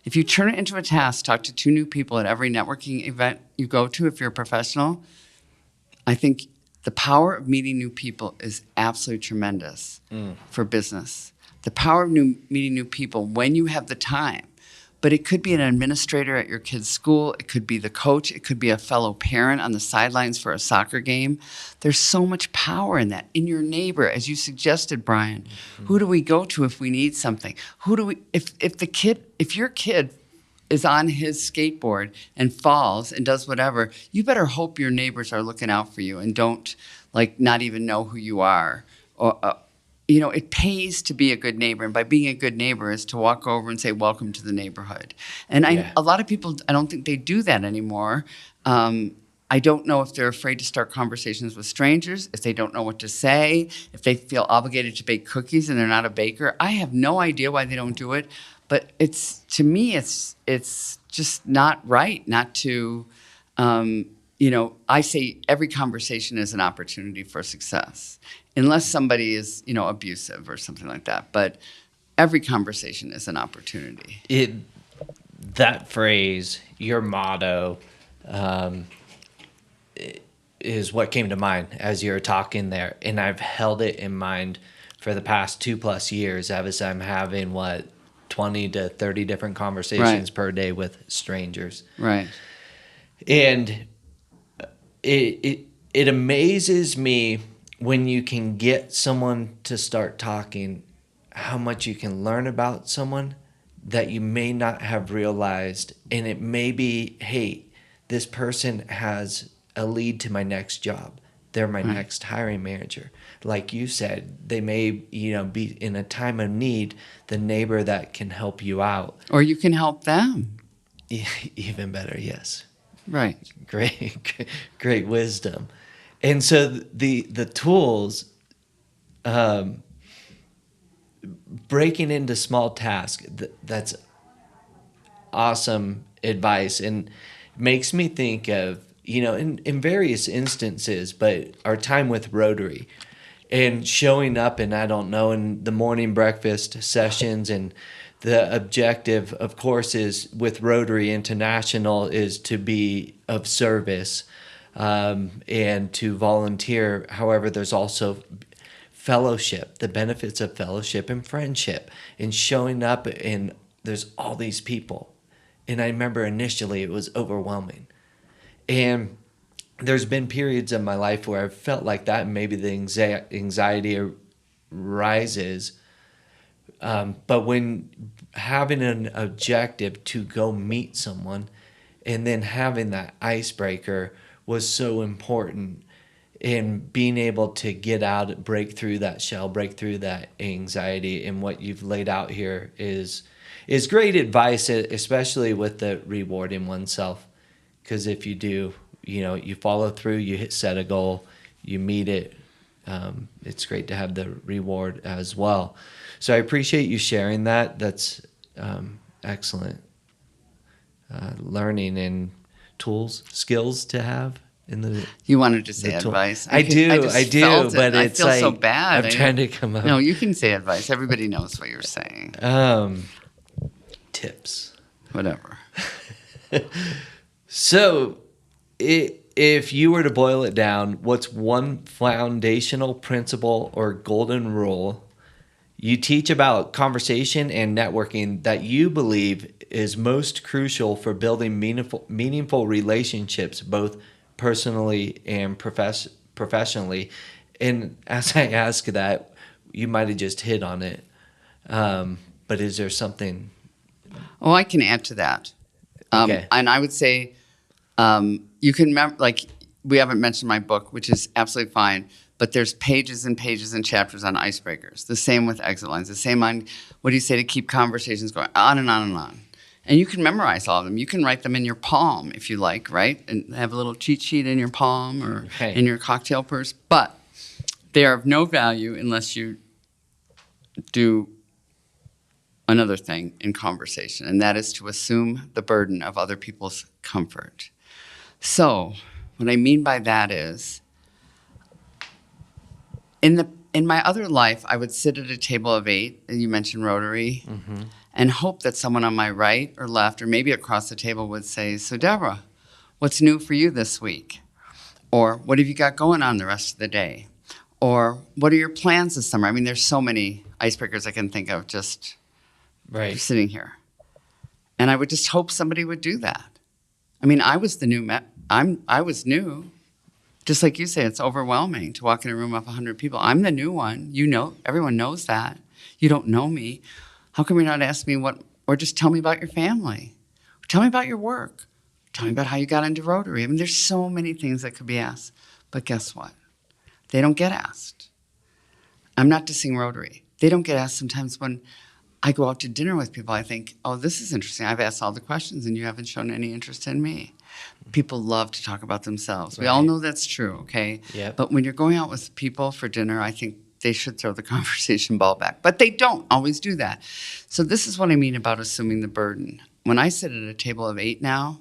If you turn it into a task, talk to two new people at every networking event you go to, if you're a professional, I think the power of meeting new people is absolutely tremendous for business. The power of meeting new people when you have the time. But it could be an administrator at your kid's school. It could be the coach. It could be a fellow parent on the sidelines for a soccer game. There's so much power in that. In your neighbor, as you suggested, Brian. Mm-hmm. Who do we go to if we need something? If your kid is on his skateboard and falls and does whatever, you better hope your neighbors are looking out for you and don't not even know who you are. Or, it pays to be a good neighbor. And by being a good neighbor is to walk over and say, welcome to the neighborhood. And a lot of people, I don't think they do that anymore. I don't know if they're afraid to start conversations with strangers, if they don't know what to say, if they feel obligated to bake cookies and they're not a baker. I have no idea why they don't do it. But to me, it's just not right not to, I say every conversation is an opportunity for success, unless somebody is, abusive or something like that. But every conversation is an opportunity. That phrase, your motto, is what came to mind as you were talking there. And I've held it in mind for the past 2+ years as I'm having 20 to 30 different conversations per day with strangers. Right. And it amazes me when you can get someone to start talking, how much you can learn about someone that you may not have realized. And it may be, hey, this person has a lead to my next job. They're my next hiring manager. Like you said, they may, be in a time of need, the neighbor that can help you out. Or you can help them. Even better, yes. Right. Great wisdom. And so the tools, breaking into small tasks, that's awesome advice. And makes me think of, in various instances, but our time with Rotary and showing up, and I don't know, in the morning breakfast sessions, and the objective, of course, is with Rotary International is to be of service and to volunteer. However, there's also fellowship, the benefits of fellowship and friendship, and showing up, and there's all these people. And I remember initially it was overwhelming. And there's been periods in my life where I've felt like that, and maybe the anxiety rises. But when having an objective to go meet someone and then having that icebreaker was so important, and being able to get out, break through that shell, break through that anxiety, and what you've laid out here is great advice, especially with the rewarding oneself. Because if you do, you follow through, you set a goal, you meet it, it's great to have the reward as well. So I appreciate you sharing that. That's excellent learning and tools, skills to have. in the. You wanted to say The tool. advice. I do, just I do, felt it, but and I it's feel so like, bad. I'm trying to come up. No, you can say advice. Everybody knows what you're saying. Tips. Whatever. So, if you were to boil it down, what's one foundational principle or golden rule you teach about conversation and networking that you believe is most crucial for building meaningful relationships, both personally and professionally? And as I ask that, you might have just hit on it. But is there something? Oh, I can add to that. Okay. And I would say you can remember, like, we haven't mentioned my book, which is absolutely fine, but there's pages and pages and chapters on icebreakers. The same with exit lines. The same on what do you say to keep conversations going on and on and on. And you can memorize all of them. You can write them in your palm if you like, right? And have a little cheat sheet in your palm or in your cocktail purse. But they are of no value unless you do another thing in conversation, and that is to assume the burden of other people's comfort. So what I mean by that is, in my other life, I would sit at a table of 8, and you mentioned Rotary, and hope that someone on my right or left, or maybe across the table would say, so Debra, what's new for you this week? Or what have you got going on the rest of the day? Or what are your plans this summer? I mean, there's so many icebreakers I can think of just sitting here. And I would just hope somebody would do that. I mean, I was the new, I was new. Just like you say, it's overwhelming to walk in a room of 100 people. I'm the new one. You know, everyone knows that. You don't know me. How come you're not asking me or just tell me about your family? Or tell me about your work. Tell me about how you got into Rotary. I mean, there's so many things that could be asked. But guess what? They don't get asked. I'm not dissing Rotary. They don't get asked sometimes when I go out to dinner with people. I think, oh, this is interesting. I've asked all the questions and you haven't shown any interest in me. People love to talk about themselves. We all know that's true, okay? Yep. But when you're going out with people for dinner, I think they should throw the conversation ball back. But they don't always do that. So this is what I mean about assuming the burden. When I sit at a table of 8 now,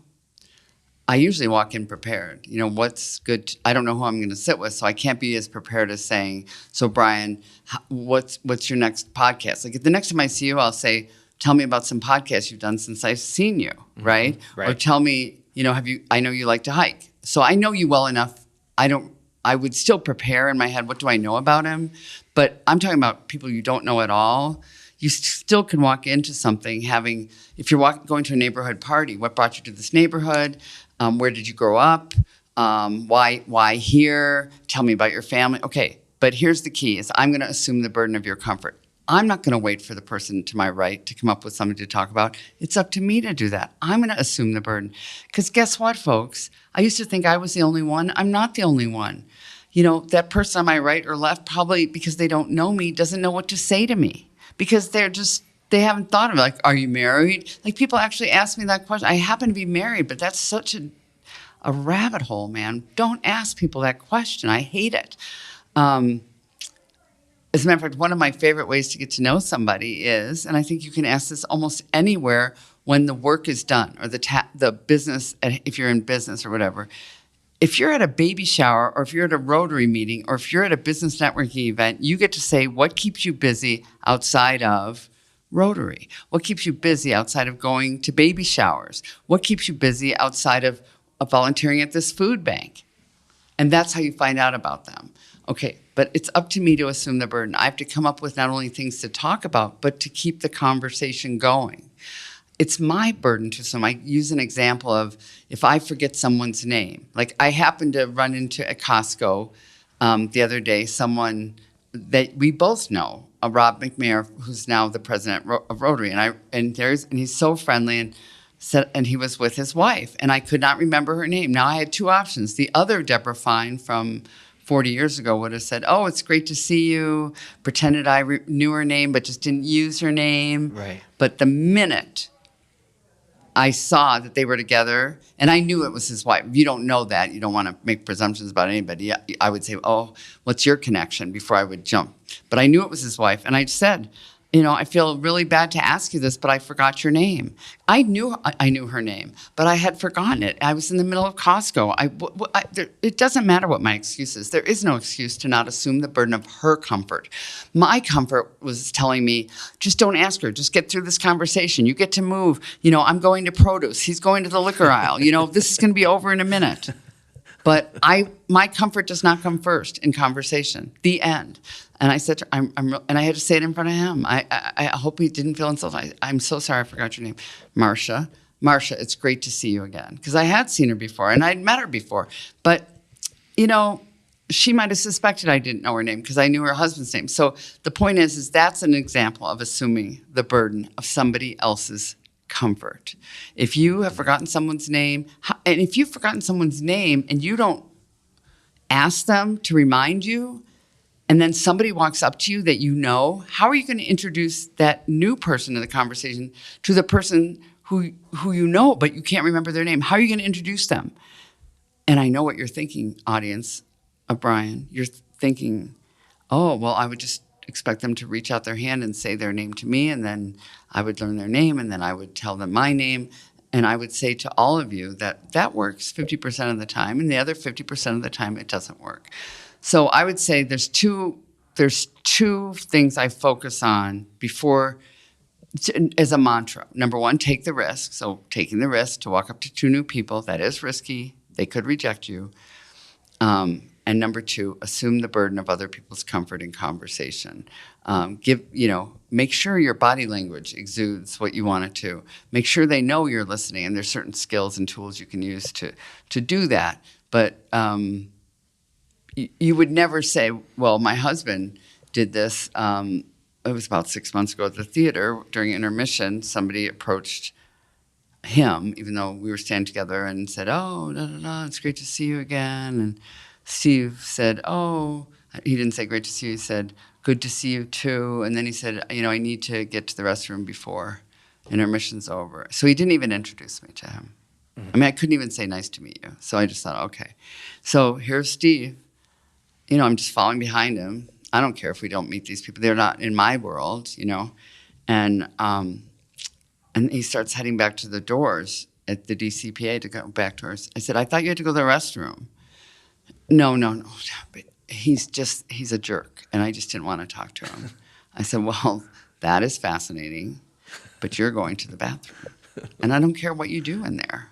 I usually walk in prepared. You know, what's good? I don't know who I'm going to sit with, so I can't be as prepared as saying, so Brian, what's your next podcast? Like, the next time I see you, I'll say, tell me about some podcasts you've done since I've seen you, right? Or tell me, you know, I know you like to hike. So I know you well enough. I would still prepare in my head, what do I know about him? But I'm talking about people you don't know at all. You still can walk into something if you're going to a neighborhood party, what brought you to this neighborhood? Where did you grow up? Why here? Tell me about your family. Okay, but here's the key is I'm going to assume the burden of your comfort. I'm not going to wait for the person to my right to come up with something to talk about. It's up to me to do that. I'm going to assume the burden. Because guess what, folks? I used to think I was the only one. I'm not the only one. You know, that person on my right or left, probably because they don't know me, doesn't know what to say to me. Because they haven't thought of it. Like, are you married? Like, people actually ask me that question. I happen to be married, but that's such a rabbit hole, man. Don't ask people that question. I hate it. As a matter of fact, one of my favorite ways to get to know somebody is, and I think you can ask this almost anywhere when the work is done or the business, if you're in business or whatever. If you're at a baby shower or if you're at a Rotary meeting or if you're at a business networking event, you get to say what keeps you busy outside of Rotary? What keeps you busy outside of going to baby showers? What keeps you busy outside of volunteering at this food bank? And that's how you find out about them. Okay, but it's up to me to assume the burden. I have to come up with not only things to talk about, but to keep the conversation going. It's my burden to assume. I use an example of if I forget someone's name. Like, I happened to run into at Costco the other day someone that we both know, Rob McMayer, who's now the president of Rotary, and he's so friendly and he was with his wife, and I could not remember her name. Now I had two options. The other Debra Fine from 40 years ago would have said, "Oh, it's great to see you." Pretended I knew her name, but just didn't use her name. Right. But the minute I saw that they were together, and I knew it was his wife. You don't know that. You don't want to make presumptions about anybody. I would say, oh, what's your connection before I would jump? But I knew it was his wife. And I said, I feel really bad to ask you this, but I forgot your name. I knew her name, but I had forgotten it. I was in the middle of Costco. It doesn't matter what my excuse is. There is no excuse to not assume the burden of her comfort. My comfort was telling me, just don't ask her. Just get through this conversation. You get to move. I'm going to produce. He's going to the liquor aisle. This is going to be over in a minute. But my comfort does not come first in conversation. The end. And I said, and I had to say it in front of him. I hope he didn't feel insulted. I'm so sorry, I forgot your name, Marcia. Marcia, it's great to see you again, because I had seen her before and I'd met her before. But she might have suspected I didn't know her name because I knew her husband's name. So the point is that's an example of assuming the burden of somebody else's comfort. If you have forgotten someone's name, and if you've forgotten someone's name and you don't ask them to remind you, and then somebody walks up to you that you know, how are you going to introduce that new person in the conversation to the person who you know, but you can't remember their name? How are you going to introduce them? And I know what you're thinking, audience of Brian. You're thinking, oh, well, I would just expect them to reach out their hand and say their name to me, and then I would learn their name, and then I would tell them my name. And I would say to all of you that works 50% of the time, and the other 50% of the time it doesn't work. So I would say there's two things I focus on before as a mantra. Number one, take the risk. So taking the risk to walk up to two new people, that is risky. They could reject you. And number two, assume the burden of other people's comfort in conversation. Make sure your body language exudes what you want it to. Make sure they know you're listening, and there's certain skills and tools you can use to do that. But you would never say, well, my husband did this. It was about 6 months ago at the theater. During intermission, somebody approached him, even though we were standing together, and said, oh, it's great to see you again. And Steve said, oh, he didn't say great to see you. He said, good to see you too. And then he said, I need to get to the restroom before intermission's over. So he didn't even introduce me to him. Mm-hmm. I mean, I couldn't even say nice to meet you. So I just thought, okay. So here's Steve. I'm just following behind him. I don't care if we don't meet these people. They're not in my world, And he starts heading back to the doors at the DCPA to go back to us. I said, I thought you had to go to the restroom. No. But he's a jerk, and I just didn't want to talk to him. I said, well, that is fascinating, but you're going to the bathroom. And I don't care what you do in there.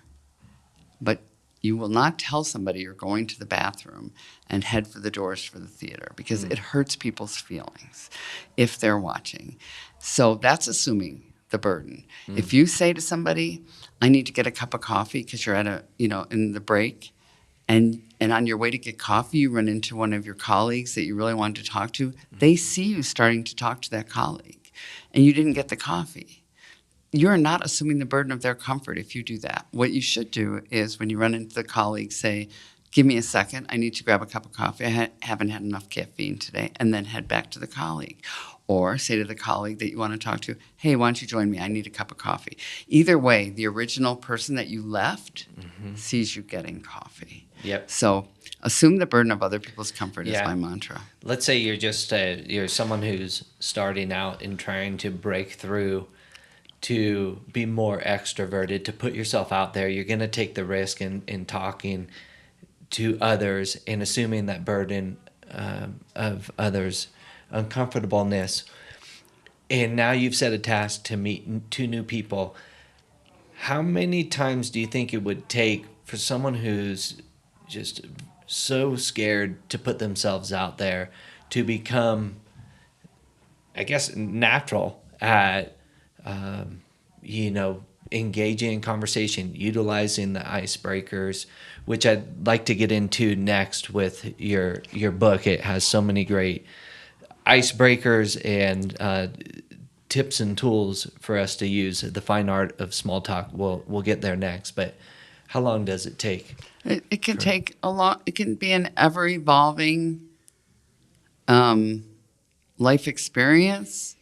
But you will not tell somebody you're going to the bathroom and head for the doors for the theater, because it hurts people's feelings if they're watching. So that's assuming the burden. If you say to somebody, I need to get a cup of coffee because you're at in the break, and on your way to get coffee, you run into one of your colleagues that you really wanted to talk to, they see you starting to talk to that colleague, and you didn't get the coffee. You're not assuming the burden of their comfort if you do that. What you should do is when you run into the colleague, say, give me a second, I need to grab a cup of coffee. I haven't had enough caffeine today, and then head back to the colleague. Or say to the colleague that you want to talk to, hey, why don't you join me? I need a cup of coffee. Either way, the original person that you left sees you getting coffee. Yep. So assume the burden of other people's comfort is my mantra. Let's say you're just you're someone who's starting out and trying to break through to be more extroverted, to put yourself out there. You're going to take the risk in talking to others and assuming that burden of others' uncomfortableness. And now you've set a task to meet two new people. How many times do you think it would take for someone who's just so scared to put themselves out there to become, I guess, natural at engaging in conversation, utilizing the icebreakers, which I'd like to get into next with your book. It has so many great icebreakers and tips and tools for us to use. The fine art of small talk. We'll get there next. But how long does it take? It can take a lot. It can be an ever evolving life experience.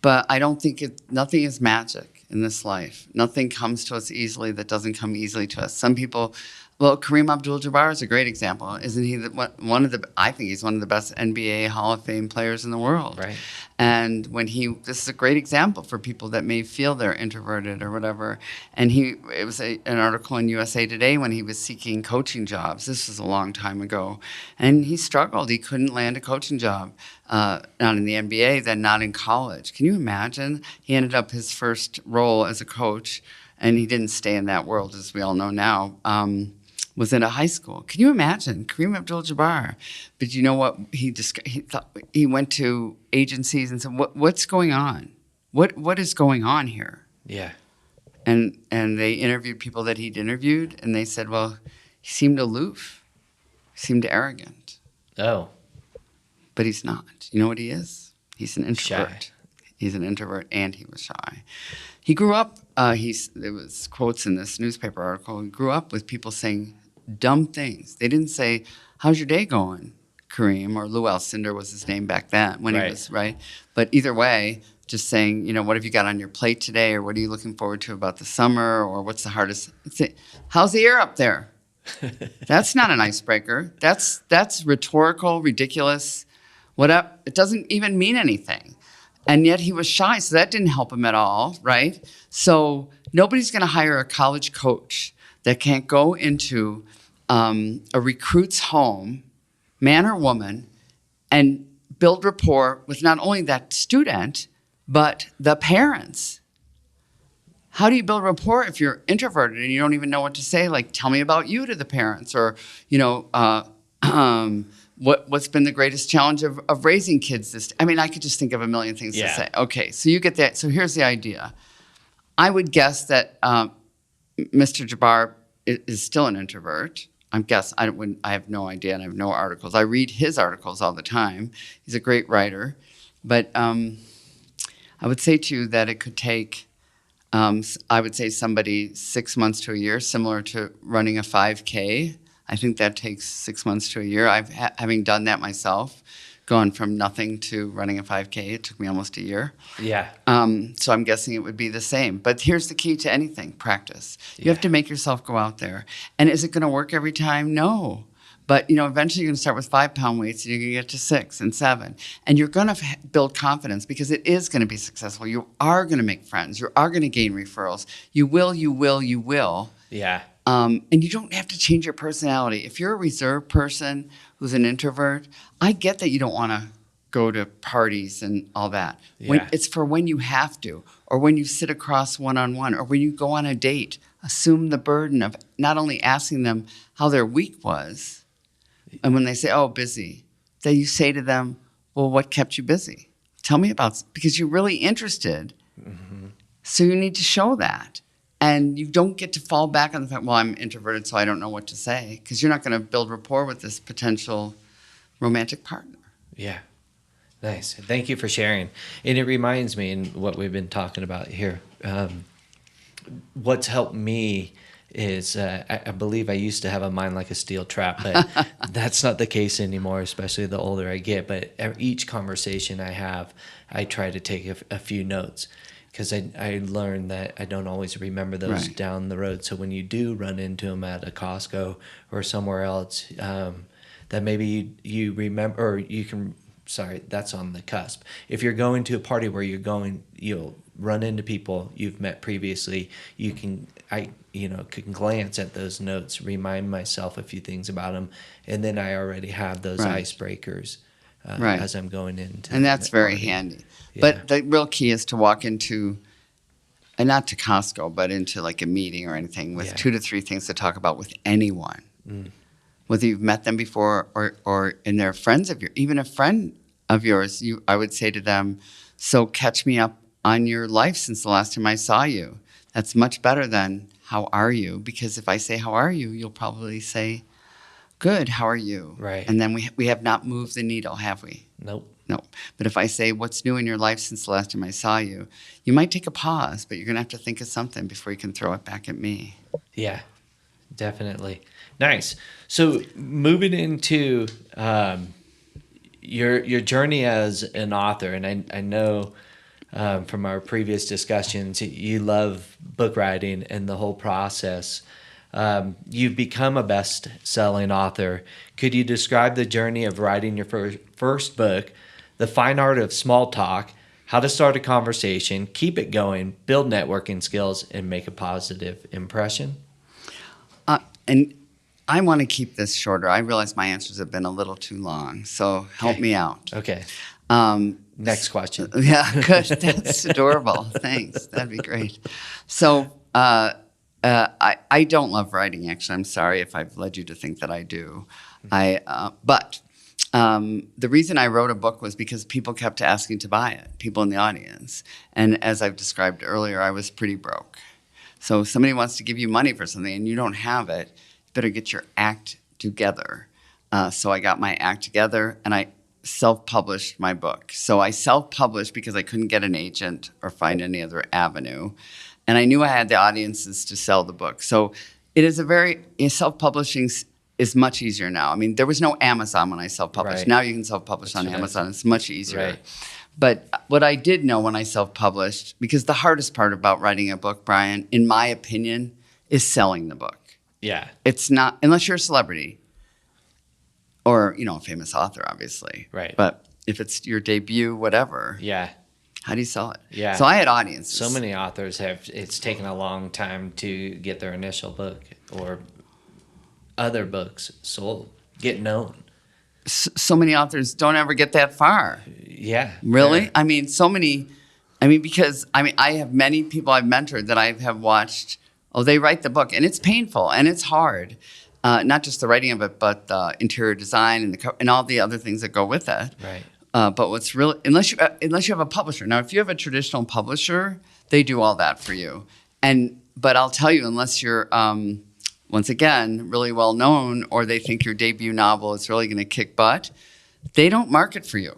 But I don't think nothing is magic in this life. Nothing comes to us easily that doesn't come easily to us. Some people Well, Kareem Abdul-Jabbar is a great example, isn't he? One of the, I think he's one of the best NBA Hall of Fame players in the world. Right. And this is a great example for people that may feel they're introverted or whatever. And it was an article in USA Today when he was seeking coaching jobs. This was a long time ago, and he struggled. He couldn't land a coaching job, not in the NBA, then not in college. Can you imagine? He ended up his first role as a coach, and he didn't stay in that world, as we all know now. Was in a high school. Can you imagine Kareem Abdul-Jabbar? But you know what? He went to agencies and said, "What's going on? What is going on here?" Yeah. And they interviewed people that he'd interviewed, and they said, "Well, he seemed aloof, he seemed arrogant." Oh. But he's not. You know what he is? He's an introvert. Shy. He's an introvert, and he was shy. He grew up. There was quotes in this newspaper article. He grew up with people saying dumb things. They didn't say, "How's your day going, Kareem?" Or Lou Alcindor was his name back then when he was, right? But either way, just saying, what have you got on your plate today? Or what are you looking forward to about the summer? Or what's the hardest? How's the air up there? That's not an icebreaker. That's rhetorical, ridiculous. It doesn't even mean anything. And yet he was shy, so that didn't help him at all, right? So nobody's going to hire a college coach that can't go into a recruit's home, man or woman, and build rapport with not only that student, but the parents. How do you build rapport if you're introverted and you don't even know what to say? Like, tell me about you to the parents, or, what's been the greatest challenge of raising kids I could just think of a million things to say. Okay, so you get that. So here's the idea. I would guess that Mr. Jabbar is still an introvert. I have no idea, and I have no articles. I read his articles all the time. He's a great writer. But I would say to you that it could take, I would say somebody 6 months to a year, similar to running a 5K. I think that takes 6 months to a year. Having done that myself, gone from nothing to running a 5K, it took me almost a year. Yeah. So I'm guessing it would be the same. But here's the key to anything: practice. You have to make yourself go out there. And is it going to work every time? No. But eventually you're going to start with 5-pound weights, and you're going to get to 6 and 7, and you're going to build confidence, because it is going to be successful. You are going to make friends. You are going to gain referrals. You will. Yeah. And you don't have to change your personality. If you're a reserved person who's an introvert, I get that you don't want to go to parties and all that. Yeah. It's for when you have to, or when you sit across one-on-one, or when you go on a date. Assume the burden of not only asking them how their week was, and when they say, "Oh, busy," then you say to them, "Well, what kept you busy? Tell me about," because you're really interested. Mm-hmm. So you need to show that. And you don't get to fall back on the fact, "Well, I'm introverted, so I don't know what to say," because you're not going to build rapport with this potential romantic partner. Yeah. Nice. Thank you for sharing. And it reminds me, in what we've been talking about here, what's helped me is I believe I used to have a mind like a steel trap, but that's not the case anymore, especially the older I get. But each conversation I have, I try to take a few notes, because I learned that I don't always remember those down the road. So when you do run into them at a Costco or somewhere else, that maybe you remember, or you can, sorry, that's on the cusp. If you're going to a party where you'll run into people you've met previously, I can glance at those notes, remind myself a few things about them, and then I already have those icebreakers as I'm going into. And that's very handy. Yeah. But the real key is to walk into, and not to Costco, but into like a meeting or anything with 2 to 3 things to talk about with anyone. Mm. Whether you've met them before or and they're friends of yours, even a friend of yours, I would say to them, "So catch me up on your life since the last time I saw you." That's much better than "How are you?" Because if I say "How are you?" you'll probably say, "Good, how are you?" Right. And then we have not moved the needle, have we? Nope. No. But if I say, "What's new in your life since the last time I saw you?" you might take a pause, but you're going to have to think of something before you can throw it back at me. Yeah, definitely. Nice. So moving into your journey as an author, and I know from our previous discussions, you love book writing and the whole process You've become a best-selling author. Could you describe the journey of writing your first book, The Fine Art of Small Talk, How to Start a Conversation, Keep It Going, Build Networking Skills, and Make a Positive Impression? And I want to keep this shorter. I realize my answers have been a little too long, so help me out. Okay. Next question. Yeah, good. That's adorable. Thanks. That'd be great. So I don't love writing, actually. I'm sorry if I've led you to think that I do. But the reason I wrote a book was because people kept asking to buy it, people in the audience. And as I've described earlier, I was pretty broke. So if somebody wants to give you money for something and you don't have it, you better get your act together. So I got my act together and I self-published my book. So I self-published because I couldn't get an agent or find any other avenue. And I knew I had the audiences to sell the book. So it is self-publishing is much easier now. I mean, there was no Amazon when I self-published. Right. Now you can self-publish on Amazon. It's much easier. Right. But what I did know when I self-published, because the hardest part about writing a book, Brian, in my opinion, is selling the book. Yeah. It's not, unless you're a celebrity or, a famous author, obviously. Right. But if it's your debut, whatever. Yeah. How do you sell it? Yeah. So I had audiences. So many authors it's taken a long time to get their initial book or other books sold, get known. So many authors don't ever get that far. Yeah. Really? Yeah. I mean, because I have many people I've mentored that I have watched, they write the book, and it's painful, and it's hard. Not just the writing of it, but the interior design and all the other things that go with it. Right. But what's really, unless you have a publisher. Now, if you have a traditional publisher, they do all that for you. But I'll tell you, unless you're, once again, really well known, or they think your debut novel is really going to kick butt, they don't market for you.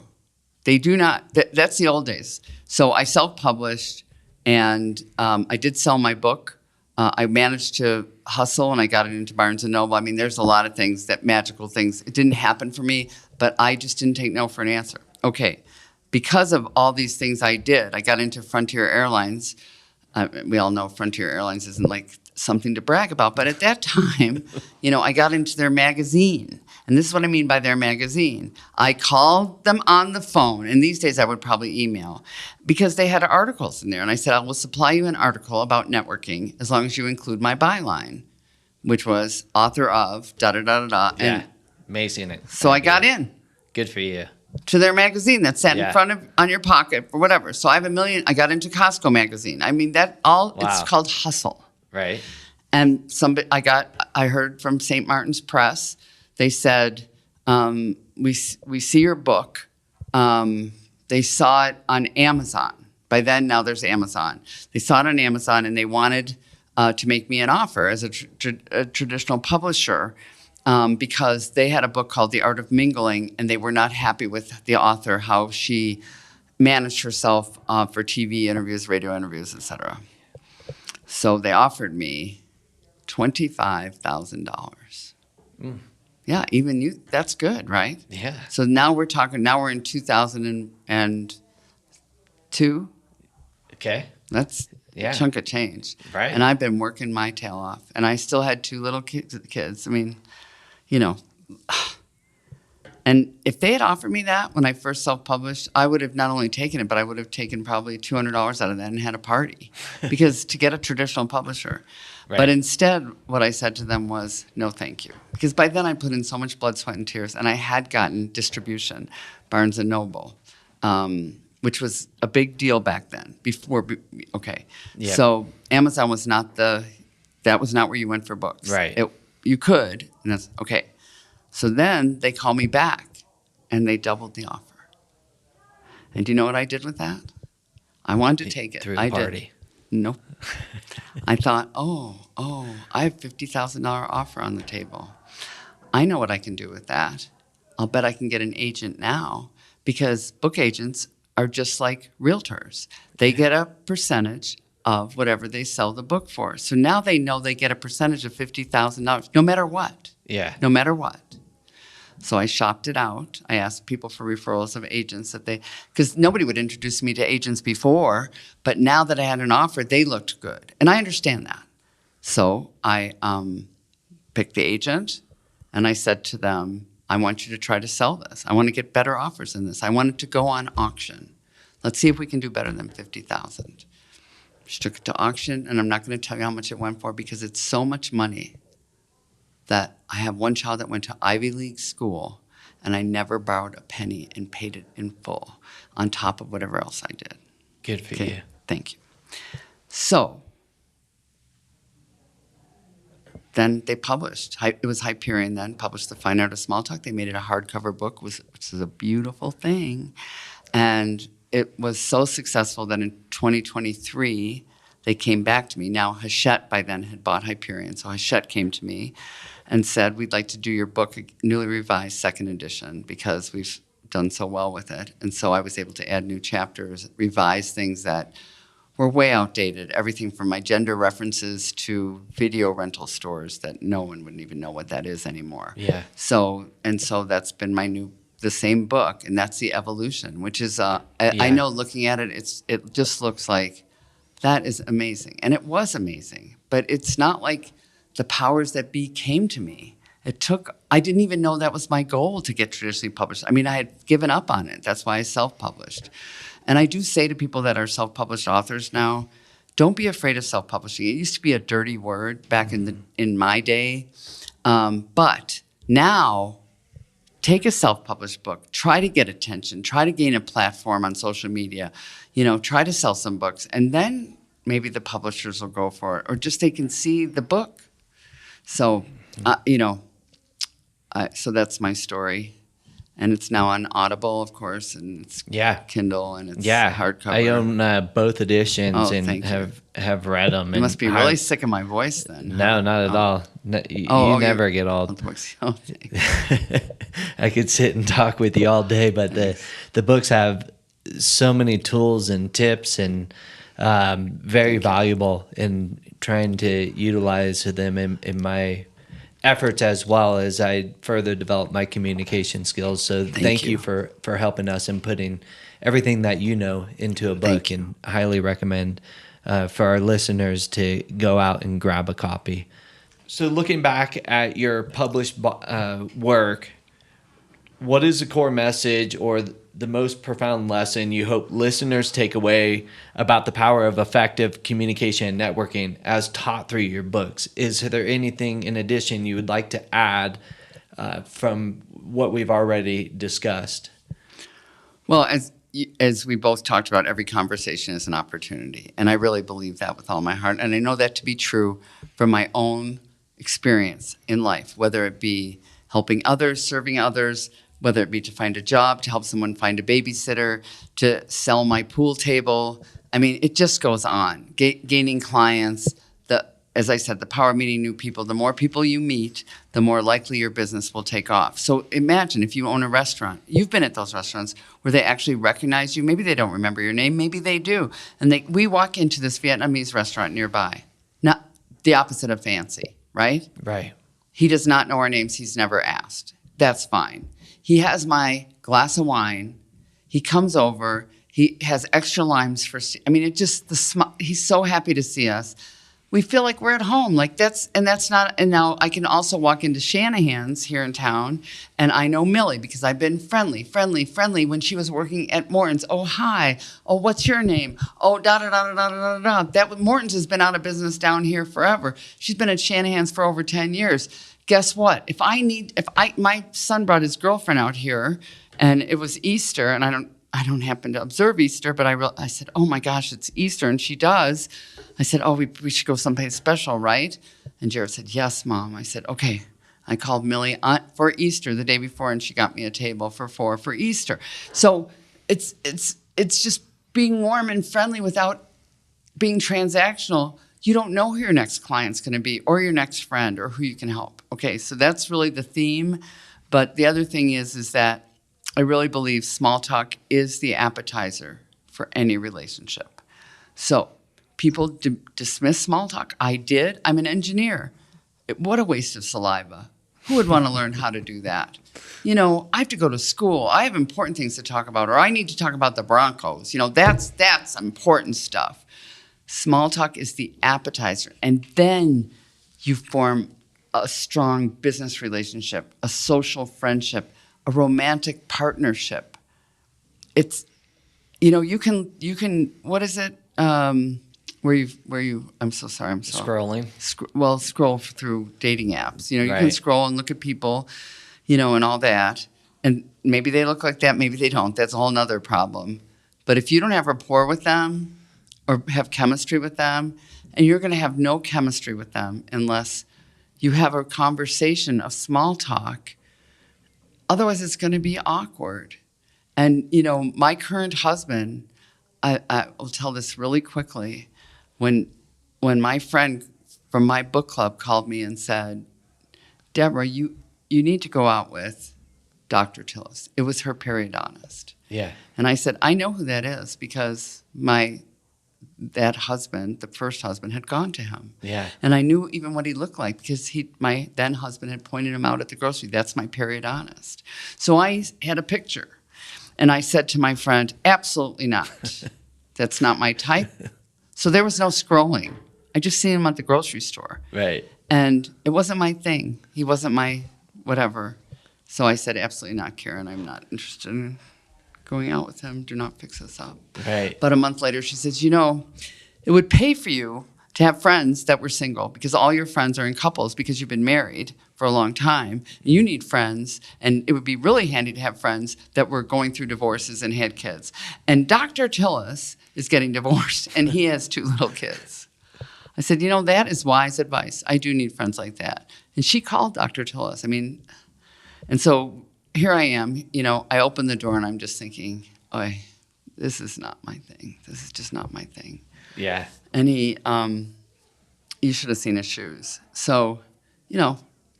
They do not. That's the old days. So I self-published, and I did sell my book. I managed to hustle, and I got it into Barnes & Noble. I mean, there's a lot of things, magical things. It didn't happen for me, but I just didn't take no for an answer. Okay, because of all these things I did, I got into Frontier Airlines. We all know Frontier Airlines isn't like something to brag about, but at that time, I got into their magazine. And this is what I mean by their magazine. I called them on the phone, and these days I would probably email, because they had articles in there. And I said, I will supply you an article about networking as long as you include my byline, which was author of da-da-da-da-da. Yeah, amazing. So I got in. Good for you. To their magazine that's sat in front of, on your pocket or whatever. So I have 1 million. I got into Costco magazine. I mean, it's called hustle. Right. And I heard from St. Martin's Press. They said, we see your book. They saw it on Amazon. By then, now there's Amazon. They saw it on Amazon, and they wanted to make me an offer as a traditional publisher, because they had a book called The Art of Mingling, and they were not happy with the author, how she managed herself for TV interviews, radio interviews, etc. So they offered me $25,000. Yeah, even you, that's good, right? Yeah. So now we're in 2002. Okay. That's a chunk of change. Right. And I've been working my tail off. And I still had 2 little kids. I mean, and if they had offered me that when I first self-published, I would have not only taken it, but I would have taken probably $200 out of that and had a party, because to get a traditional publisher. Right. But instead, what I said to them was, no, thank you. Because by then I put in so much blood, sweat, and tears, and I had gotten distribution, Barnes & Noble, which was a big deal back then. Okay. Yep. So Amazon was not that was not where you went for books. Right. You could, and that's okay. So then they called me back, and they doubled the offer. And do you know what I did with that? I wanted to take it. Threw the party. Nope. I thought, I have $50,000 offer on the table. I know what I can do with that. I'll bet I can get an agent now, because book agents are just like realtors. They get a percentage of whatever they sell the book for. So now they know they get a percentage of $50,000, no matter what. Yeah. No matter what. So I shopped it out. I asked people for referrals of agents because nobody would introduce me to agents before, but now that I had an offer, they looked good. And I understand that. So I picked the agent, and I said to them, I want you to try to sell this. I want to get better offers than this. I want it to go on auction. Let's see if we can do better than $50,000. She took it to auction, and I'm not going to tell you how much it went for because it's so much money that I have one child that went to Ivy League school, and I never borrowed a penny and paid it in full on top of whatever else I did. Good for you. Thank you. So then they published. It was Hyperion then, published The Fine Art of Small Talk. They made it a hardcover book, which is a beautiful thing. And it was so successful that in 2023, they came back to me. Now, Hachette by then had bought Hyperion. So Hachette came to me and said, we'd like to do your book, a newly revised second edition, because we've done so well with it. And so I was able to add new chapters, revise things that were way outdated, everything from my gender references to video rental stores that no one wouldn't even know what that is anymore. Yeah. So that's been the same book, and that's the evolution, which is, I know looking at it, it just looks like, that is amazing. And it was amazing, but it's not like the powers that be came to me. I didn't even know that was my goal to get traditionally published. I mean, I had given up on it. That's why I self-published. And I do say to people that are self-published authors now, don't be afraid of self-publishing. It used to be a dirty word back in my day. But now, take a self-published book. Try to get attention. Try to gain a platform on social media. Try to sell some books. And then maybe the publishers will go for it. Or just they can see the book. So, so that's my story. And it's now on Audible, of course, and it's Kindle, and it's hardcover. I own both editions and thank have read them. You must be really sick of my voice then. No, not at all. No, you never get old. I could sit and talk with you all day, but the books have so many tools and tips and very valuable in trying to utilize them in my efforts as well as I further develop my communication skills. So thank you for helping us and putting everything that you know into a book, and highly recommend for our listeners to go out and grab a copy. So looking back at your published work, what is the core message or the most profound lesson you hope listeners take away about the power of effective communication and networking as taught through your books? Is there anything in addition you would like to add from what we've already discussed? Well, as we both talked about, every conversation is an opportunity. And I really believe that with all my heart. And I know that to be true from my own experience in life, whether it be helping others, serving others, whether it be to find a job, to help someone find a babysitter, to sell my pool table. I mean, it just goes on. Gaining clients, as I said, the power of meeting new people. The more people you meet, the more likely your business will take off. So imagine if you own a restaurant. You've been at those restaurants where they actually recognize you. Maybe they don't remember your name. Maybe they do. And we walk into this Vietnamese restaurant nearby. Not the opposite of fancy, right? Right. He does not know our names. He's never asked. That's fine. He has my glass of wine. He comes over. He has extra limes for. I mean, he's so happy to see us. We feel like we're at home. That's not. And now I can also walk into Shanahan's here in town, and I know Millie because I've been friendly when she was working at Morton's. Oh, hi. Oh, what's your name? Oh, da da da da da da da. Morton's has been out of business down here forever. She's been at Shanahan's for over 10 years. Guess what? My son brought his girlfriend out here, and it was Easter, and I don't happen to observe Easter, but I said, oh my gosh, it's Easter, and she does. I said, oh, we should go someplace special, right? And Jared said, yes, Mom. I said, okay. I called Millie for Easter the day before, and she got me a table for 4 for Easter. So it's just being warm and friendly without being transactional. You don't know who your next client's going to be or your next friend or who you can help. Okay, so that's really the theme. But the other thing is that I really believe small talk is the appetizer for any relationship. So people dismiss small talk. I did. I'm an engineer. What a waste of saliva. Who would want to learn how to do that? I have to go to school. I have important things to talk about, or I need to talk about the Broncos. That's important stuff. Small talk is the appetizer, and then you form a strong business relationship, a social friendship, a romantic partnership. It's, you can, what is it? I'm so sorry, Scrolling. Scroll through dating apps. You Right. can scroll and look at people, and all that. And maybe they look like that, maybe they don't. That's a whole nother problem. But if you don't have rapport with them or have chemistry with them, and you're going to have no chemistry with them unless you have a conversation of small talk, otherwise it's going to be awkward. And, my current husband, I will tell this really quickly. When my friend from my book club called me and said, Debra, you need to go out with Dr. Tillis. It was her periodontist. Yeah. And I said, I know who that is because that husband, the first husband, had gone to him. Yeah. And I knew even what he looked like because my then husband had pointed him out at the grocery. That's my periodontist. So I had a picture. And I said to my friend, absolutely not. That's not my type. So there was no scrolling. I just seen him at the grocery store. Right. And it wasn't my thing. He wasn't my whatever. So I said, absolutely not, Karen. I'm not interested in going out with him. Do not fix this up. Right. But a month later, she says, it would pay for you to have friends that were single because all your friends are in couples because you've been married for a long time. You need friends, and it would be really handy to have friends that were going through divorces and had kids. And Dr. Tillis is getting divorced, and he has 2 little kids. I said, that is wise advice. I do need friends like that. And she called Dr. Tillis. And so here I am, I open the door, and I'm just thinking, this is not my thing. This is just not my thing. Yeah. And you should have seen his shoes. So,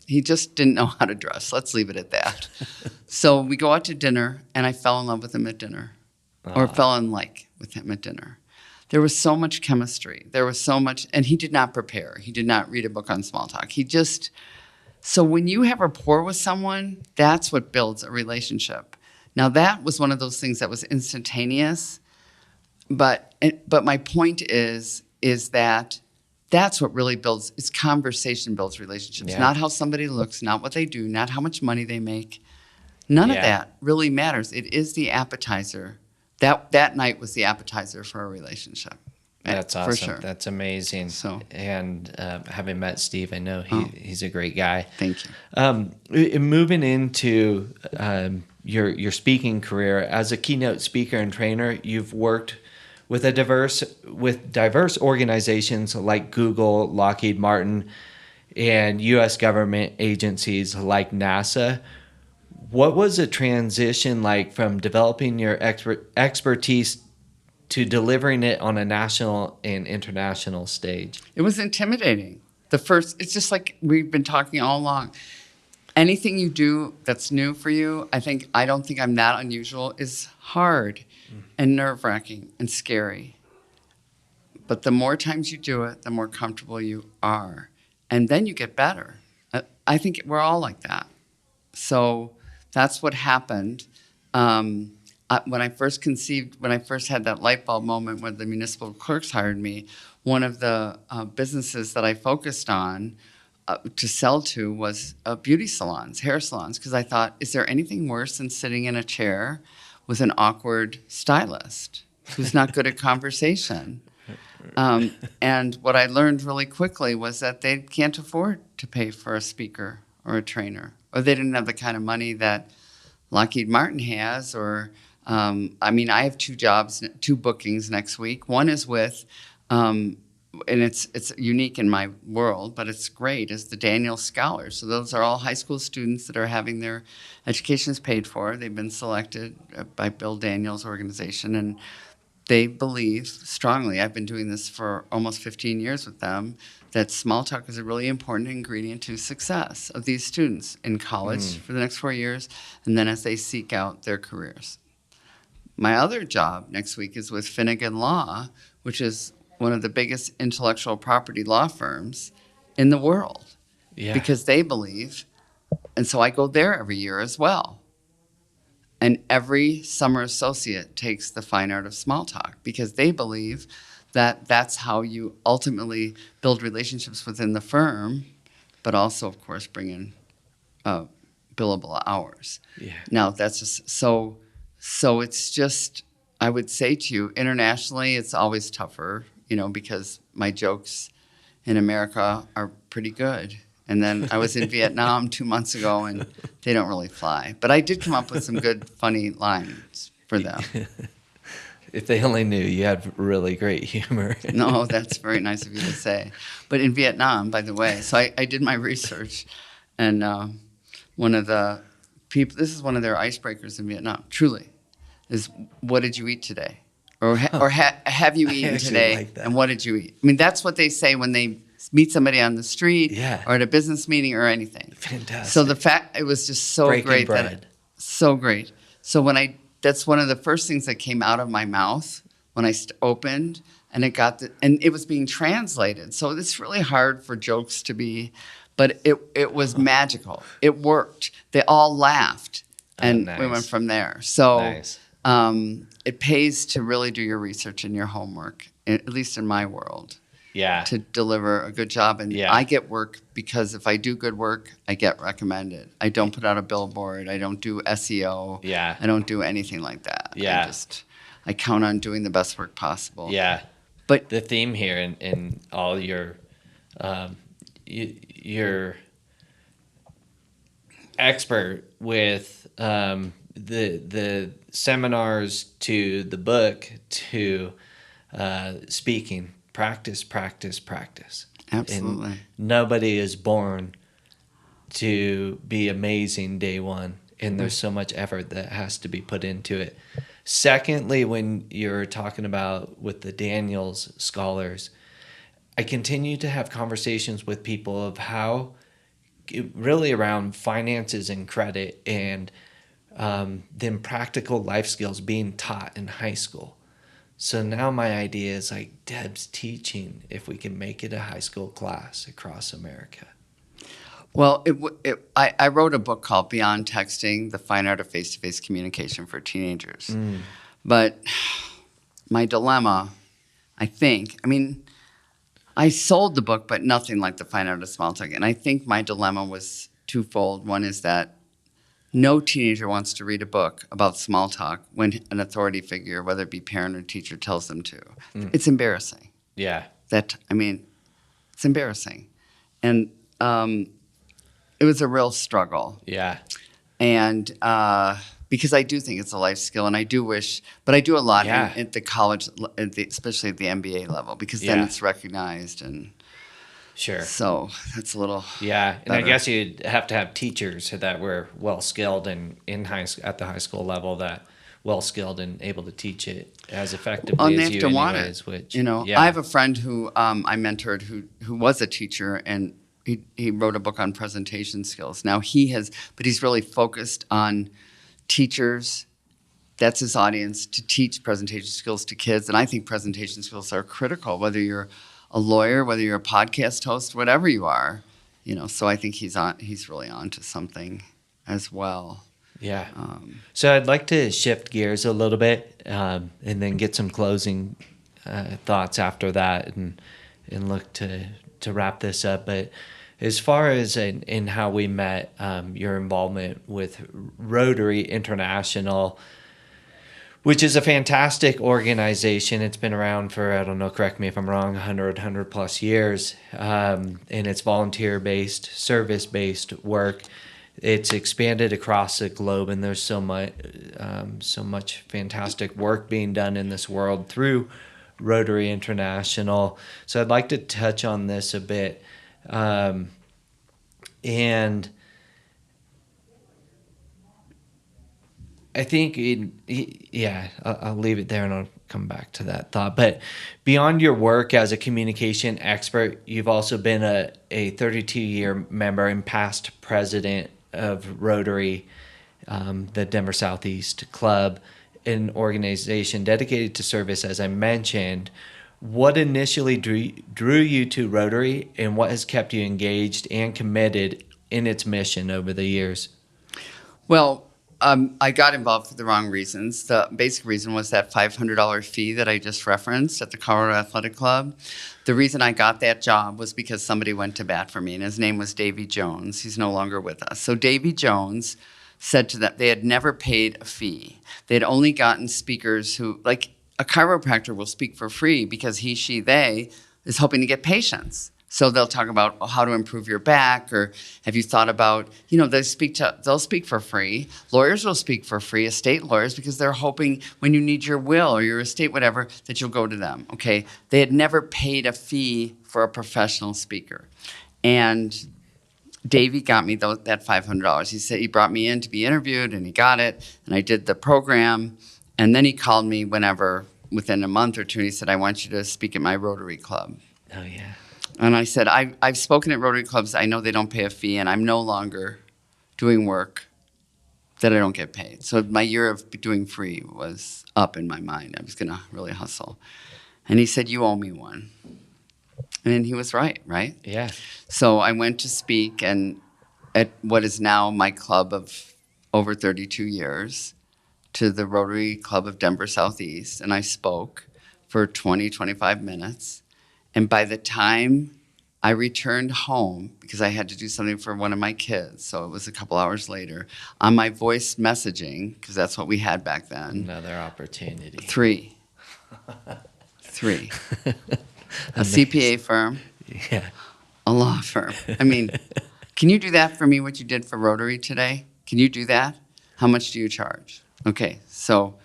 he just didn't know how to dress. Let's leave it at that. So we go out to dinner, and I fell in love with him at dinner, or fell in like with him at dinner. There was so much chemistry. There was so much, and he did not prepare. He did not read a book on small talk. So when you have rapport with someone, that's what builds a relationship. Now, that was one of those things that was instantaneous. But my point is that that's what really builds, is conversation builds relationships. Yeah. Not how somebody looks, not what they do, not how much money they make. None of that really matters. It is the appetizer. That night was the appetizer for a relationship. That's awesome. For sure. That's amazing. So, and having met Steve, I know he's a great guy. Thank you. Moving into your speaking career as a keynote speaker and trainer, you've worked with diverse organizations like Google, Lockheed Martin, and U.S. government agencies like NASA. What was the transition like from developing your expertise to delivering it on a national and international stage? It was intimidating. It's just like we've been talking all along. Anything you do that's new for you, I don't think I'm that unusual, is hard and nerve-wracking and scary. But the more times you do it, the more comfortable you are. And then you get better. I think we're all like that. So that's what happened. When I first had that light bulb moment when the municipal clerks hired me, one of the businesses that I focused on to sell to was beauty salons, hair salons, because I thought, is there anything worse than sitting in a chair with an awkward stylist who's not good at conversation? And what I learned really quickly was that they can't afford to pay for a speaker or a trainer, or they didn't have the kind of money that Lockheed Martin has, or I have 2 bookings next week. One is with, and it's unique in my world, but it's great, is the Daniel Scholars. So those are all high school students that are having their educations paid for. They've been selected by Bill Daniels' organization, and they believe strongly, I've been doing this for almost 15 years with them, that small talk is a really important ingredient to success of these students in college for the next 4 years, and then as they seek out their careers. My other job next week is with Finnegan Law, which is one of the biggest intellectual property law firms in the world. Yeah. Because they believe, and so I go there every year as well. And every summer associate takes the fine art of small talk because they believe that that's how you ultimately build relationships within the firm but also, of course, bring in billable hours. Yeah. Now, that's just, so it's just, I would say to you, internationally, it's always tougher, because my jokes in America are pretty good. And then I was in Vietnam 2 months ago, and they don't really fly. But I did come up with some good, funny lines for them. If they only knew you had really great humor. No, that's very nice of you to say. But in Vietnam, by the way, so I did my research, and one of the people, this is one of their icebreakers in Vietnam, truly, is what did you eat today? Or have you eaten today, like that. and what did you eat? I mean, that's what they say when they meet somebody on the street or at a business meeting or anything. Fantastic. So the fact, it was just so Breaking great. bread. So great. So that's one of the first things that came out of my mouth when I opened, and and it was being translated. So it's really hard for jokes to be, but it was magical. It worked. They all laughed, and nice. we went from there. So Nice. It pays to really do your research and your homework, at least in my world. Yeah. To deliver a good job. And I get work because if I do good work, I get recommended. I don't put out a billboard. I don't do SEO. Yeah. I don't do anything like that. Yeah. I count on doing the best work possible. Yeah. But the theme here in all your expert with the seminars to the book to speaking. Practice. Absolutely. And nobody is born to be amazing day one, and there's so much effort that has to be put into it. Secondly, when you're talking about with the Daniels scholars, I continue to have conversations with people of how really around finances and credit and then practical life skills being taught in high school. So now my idea is like Deb's teaching, if we can make it a high school class across America. Well, I wrote a book called Beyond Texting, The Fine Art of Face-to-Face Communication for Teenagers. But my dilemma, I sold the book, but nothing like The Fine Art of Small Talk. And I think my dilemma was twofold. One is that no teenager wants to read a book about small talk when an authority figure, whether it be parent or teacher, tells them to. It's embarrassing. Yeah. It's embarrassing. And it was a real struggle. Yeah. And because I do think it's a life skill, and I do wish, but I do a lot at the college, especially at the MBA level, because then it's recognized and. Sure. So that's a little. Yeah, and better. I guess you'd have to have teachers that were well skilled and at the high school level that well skilled and able to teach it as effectively as you anyways. Which I have a friend who I mentored who was a teacher, and he wrote a book on presentation skills. Now but he's really focused on teachers. That's his audience, to teach presentation skills to kids, and I think presentation skills are critical, whether you're a lawyer, whether you're a podcast host, whatever you are, so I think he's really on to something as well. Yeah. So I'd like to shift gears a little bit and then get some closing thoughts after that and look to wrap this up. But as far as in how we met, your involvement with Rotary International, which is a fantastic organization. It's been around for, I don't know, correct me if I'm wrong, 100 plus years. And it's volunteer-based, service-based work. It's expanded across the globe, and there's so much fantastic work being done in this world through Rotary International. So I'd like to touch on this a bit. And I think, I'll leave it there and I'll come back to that thought. But beyond your work as a communication expert, you've also been a 32-year member and past president of Rotary, the Denver Southeast Club, an organization dedicated to service, as I mentioned. What initially drew you to Rotary, and what has kept you engaged and committed in its mission over the years? Well, I got involved for the wrong reasons. The basic reason was that $500 fee that I just referenced at the Colorado Athletic Club. The reason I got that job was because somebody went to bat for me, and his name was Davy Jones. He's no longer with us. So Davy Jones said to them, they had never paid a fee. They had only gotten speakers who, like a chiropractor will speak for free because he, she, they is hoping to get patients. So they'll talk about how to improve your back, or have you thought about, they'll speak for free. Lawyers will speak for free, estate lawyers, because they're hoping when you need your will or your estate, whatever, that you'll go to them, okay? They had never paid a fee for a professional speaker. And Davey got me that $500. He said he brought me in to be interviewed, and he got it, and I did the program. And then he called me within a month or two, and he said, I want you to speak at my Rotary Club. Oh, yeah. And I said, I've spoken at Rotary Clubs. I know they don't pay a fee, and I'm no longer doing work that I don't get paid. So my year of doing free was up in my mind. I was going to really hustle. And he said, you owe me one. And he was right? Yeah. So I went to speak at what is now my club of over 32 years to the Rotary Club of Denver Southeast, and I spoke for 25 minutes. And by the time I returned home, because I had to do something for one of my kids, so it was a couple hours later, on my voice messaging, because that's what we had back then. Another opportunity. Three. A CPA firm. Yeah. A law firm. I mean, can you do that for me, what you did for Rotary today? Can you do that? How much do you charge? Okay, so,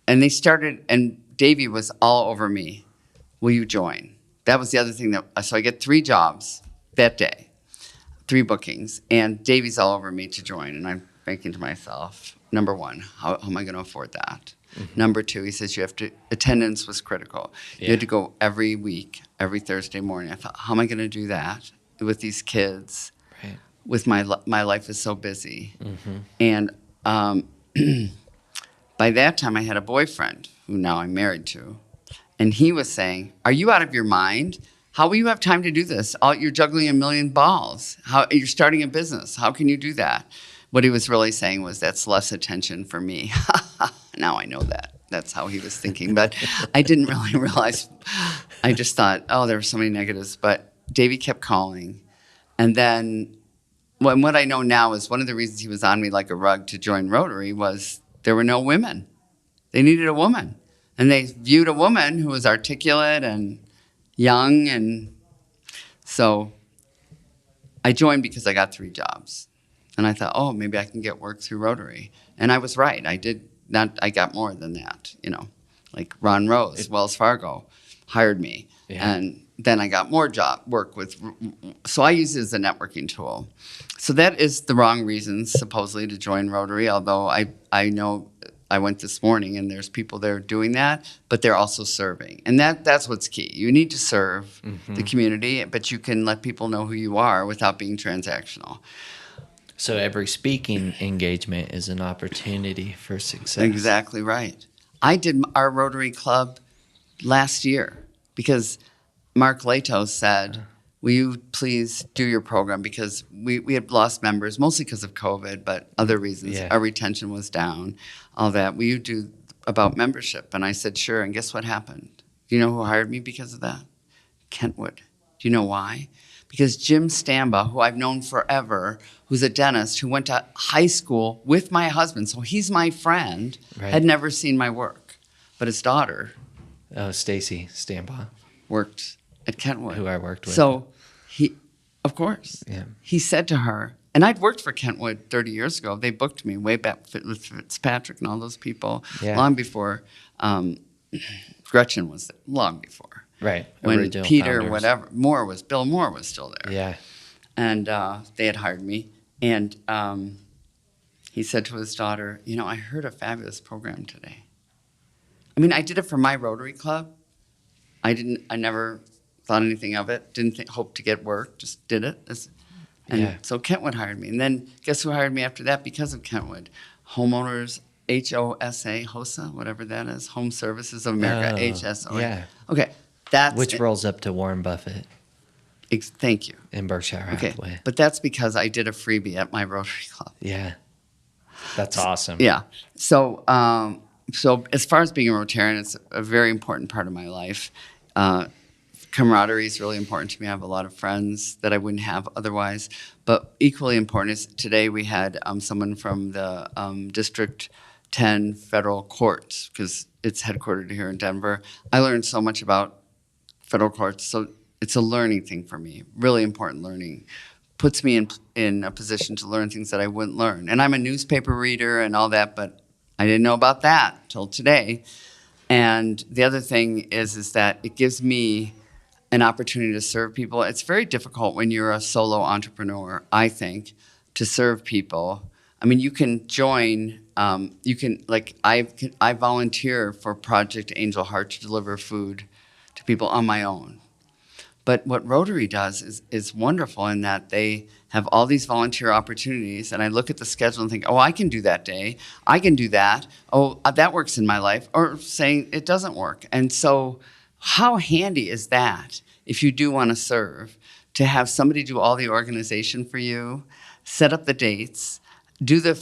and they started, and Davey was all over me. Will you join? That was the other thing so I get 3 jobs that day, 3 bookings, and Davey's all over me to join. And I'm thinking to myself, number one, how am I going to afford that? Mm-hmm. Number 2, he says attendance was critical. Yeah. You had to go every week, every Thursday morning. I thought, how am I going to do that with these kids? Right. With my life is so busy. Mm-hmm. And by that time I had a boyfriend who now I'm married to. And he was saying, are you out of your mind? How will you have time to do this? You're juggling a million balls. You're starting a business. How can you do that? What he was really saying was, that's less attention for me. Now I know that. That's how he was thinking. But I didn't really realize. I just thought, there were so many negatives. But Davey kept calling. And then what I know now is one of the reasons he was on me like a rug to join Rotary was there were no women. They needed a woman. And they viewed a woman who was articulate and young. And so I joined because I got 3 jobs. And I thought, maybe I can get work through Rotary. And I was right. I got more than that, Like Ron Rose, Wells Fargo, hired me. Yeah. And then I got more work with. So I use it as a networking tool. So that is the wrong reasons, supposedly, to join Rotary, although I know I went this morning, and there's people there doing that, but they're also serving. And that's what's key. You need to serve the community, but you can let people know who you are without being transactional. So every speaking engagement is an opportunity for success. Exactly right. I did our Rotary Club last year because Mark Lato said, will you please do your program? Because we had lost members, mostly because of COVID, but other reasons. Yeah. Our retention was down, all that. Will you do about membership? And I said, sure. And guess what happened? Do you know who hired me because of that? Kentwood. Do you know why? Because Jim Stamba, who I've known forever, who's a dentist, who went to high school with my husband, so he's my friend, right, had never seen my work. But his daughter, Stacy Stamba, worked at Kentwood. Who I worked with. So of course, yeah. He said to her, and I'd worked for Kentwood 30 years ago. They booked me way back with Fitzpatrick and all those people, long before Gretchen was there, long before. Right. When Original Peter, founders. Bill Moore was still there. Yeah. And they had hired me. And he said to his daughter, I heard a fabulous program today. I mean, I did it for my Rotary Club. I never thought anything of it. Didn't hope to get work. Just did it. So Kentwood hired me. And then guess who hired me after that because of Kentwood? Homeowners, HOSA, whatever that is. Home Services of America, HSO. Yeah. Okay. Which rolls up to Warren Buffett. Thank you. In Berkshire Hathaway. Okay. But that's because I did a freebie at my Rotary Club. Yeah. That's awesome. Yeah. So as far as being a Rotarian, it's a very important part of my life. Camaraderie is really important to me. I have a lot of friends that I wouldn't have otherwise. But equally important is today we had someone from the District 10 federal courts, because it's headquartered here in Denver. I learned so much about federal courts. So it's a learning thing for me, really important learning. Puts me in a position to learn things that I wouldn't learn. And I'm a newspaper reader and all that, but I didn't know about that till today. And the other thing is that it gives me an opportunity to serve people. It's very difficult when you're a solo entrepreneur, I think, to serve people. I mean, you can join, I volunteer for Project Angel Heart to deliver food to people on my own. But what Rotary does is wonderful in that they have all these volunteer opportunities, and I look at the schedule and think, oh, I can do that day. I can do that. Oh, that works in my life. Or saying it doesn't work. And so how handy is that if you do want to serve, to have somebody do all the organization for you, set up the dates, do the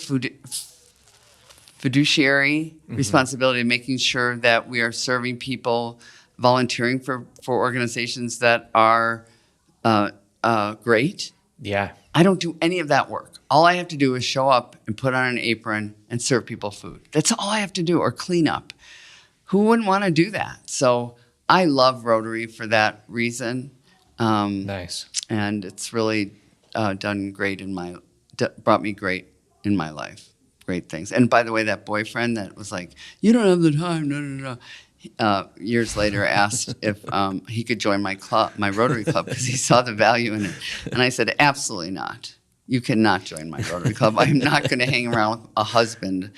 fiduciary responsibility of making sure that we are serving people, volunteering for organizations that are great. Yeah. I don't do any of that work. All I have to do is show up and put on an apron and serve people food. That's all I have to do, or clean up. Who wouldn't want to do that? So I love Rotary for that reason. Nice. And it's really done great brought me great in my life. Great things. And by the way, that boyfriend that was like, you don't have the time, no. Years later asked if he could join my Rotary Club because he saw the value in it. And I said, absolutely not. You cannot join my Rotary Club. I'm not going to hang around with a husband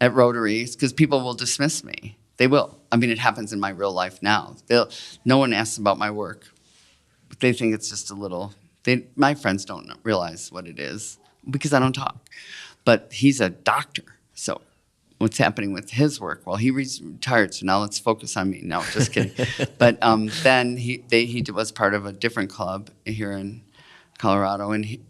at Rotary because people will dismiss me. They will. I mean, it happens in my real life now. No one asks about my work. They think it's just a little. My friends don't realize what it is because I don't talk. But he's a doctor, so what's happening with his work? Well, he retired, so now let's focus on me. No, just kidding. But then he was part of a different club here in Colorado, and he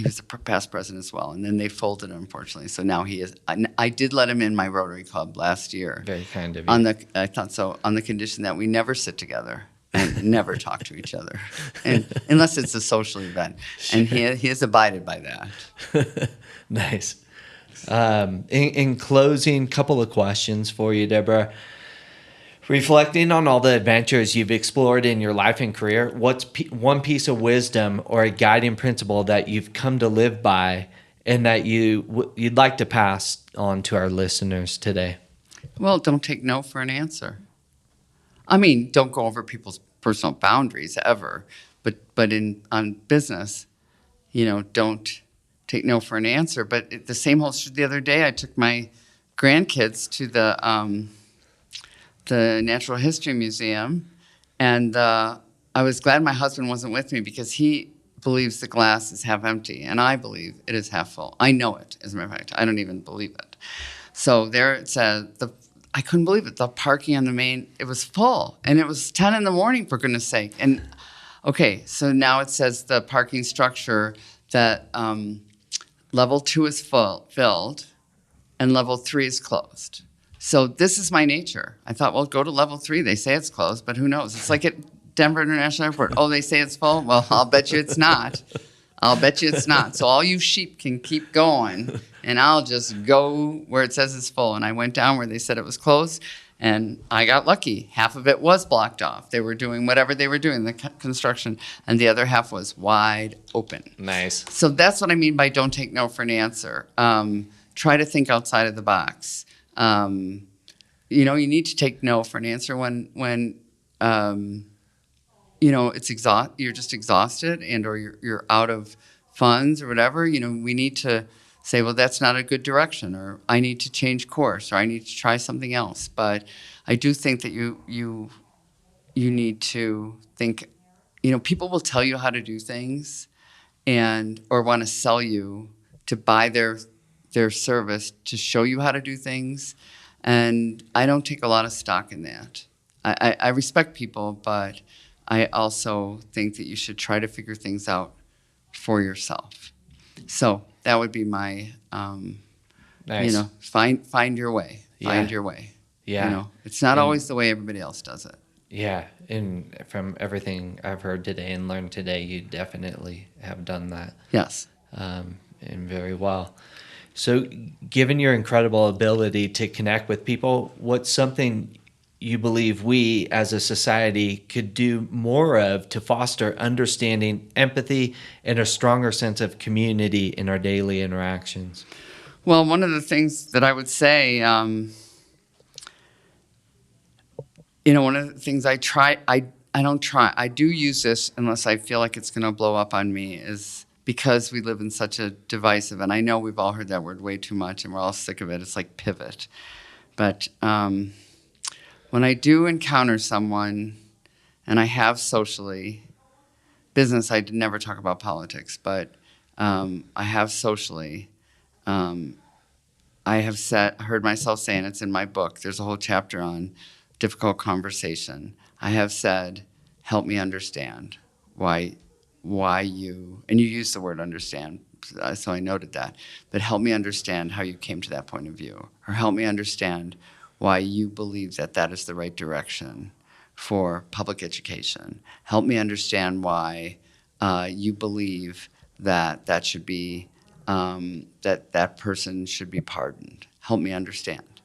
was a past president as well. And then they folded, unfortunately. So now he is. I did let him in my Rotary Club last year. Very kind of you. I thought so, on the condition that we never sit together and never talk to each other, and unless it's a social event. Sure. And he has abided by that. Nice. In closing, couple of questions for you, Debra. Reflecting on all the adventures you've explored in your life and career, what's one piece of wisdom or a guiding principle that you've come to live by and that you'd like to pass on to our listeners today? Well, don't take no for an answer. I mean, don't go over people's personal boundaries ever, but on business, don't take no for an answer. But the same holds true. The other day, I took my grandkids to the Natural History Museum, and I was glad my husband wasn't with me because he believes the glass is half empty, and I believe it is half full. I know it, as a matter of fact. I don't even believe it. So there it said, I couldn't believe it. The parking on the main, it was full, and it was 10 in the morning, for goodness sake. And okay, so now it says the parking structure that level 2 is filled, and level 3 is closed. So this is my nature. I thought, well, go to level 3. They say it's closed, but who knows? It's like at Denver International Airport. Oh, they say it's full? Well, I'll bet you it's not. So all you sheep can keep going, and I'll just go where it says it's full. And I went down where they said it was closed, and I got lucky. Half of it was blocked off. They were doing whatever they were doing, the construction, and the other half was wide open. Nice. So that's what I mean by don't take no for an answer. Try to think outside of the box. You need to take no for an answer when you're just exhausted or you're out of funds or whatever. We need to say, well, that's not a good direction, or I need to change course, or I need to try something else. But I do think that you need to think, people will tell you how to do things or want to sell you to buy their service to show you how to do things. And I don't take a lot of stock in that. I respect people, but I also think that you should try to figure things out for yourself. So that would be my Nice. Find your way. Find your way. Yeah. It's not And- always the way everybody else does it. Yeah. And from everything I've heard today and learned today, you definitely have done that. Yes. And very well. So, given your incredible ability to connect with people, what's something you believe we as a society could do more of to foster understanding, empathy, and a stronger sense of community in our daily interactions? Well, one of the things that I would say, one of the things I do use this unless I feel like it's going to blow up on me, is because we live in such a divisive, and I know we've all heard that word way too much and we're all sick of it. It's like pivot. But when I do encounter someone, and I have socially, business, I never talk about politics, but I have socially, I have heard myself say, and it's in my book, there's a whole chapter on difficult conversation. I have said, help me understand why you, and you use the word understand, so I noted that, but help me understand how you came to that point of view, or help me understand why you believe that that is the right direction for public education. Help me understand why you believe that that should be, that person should be pardoned. Help me understand.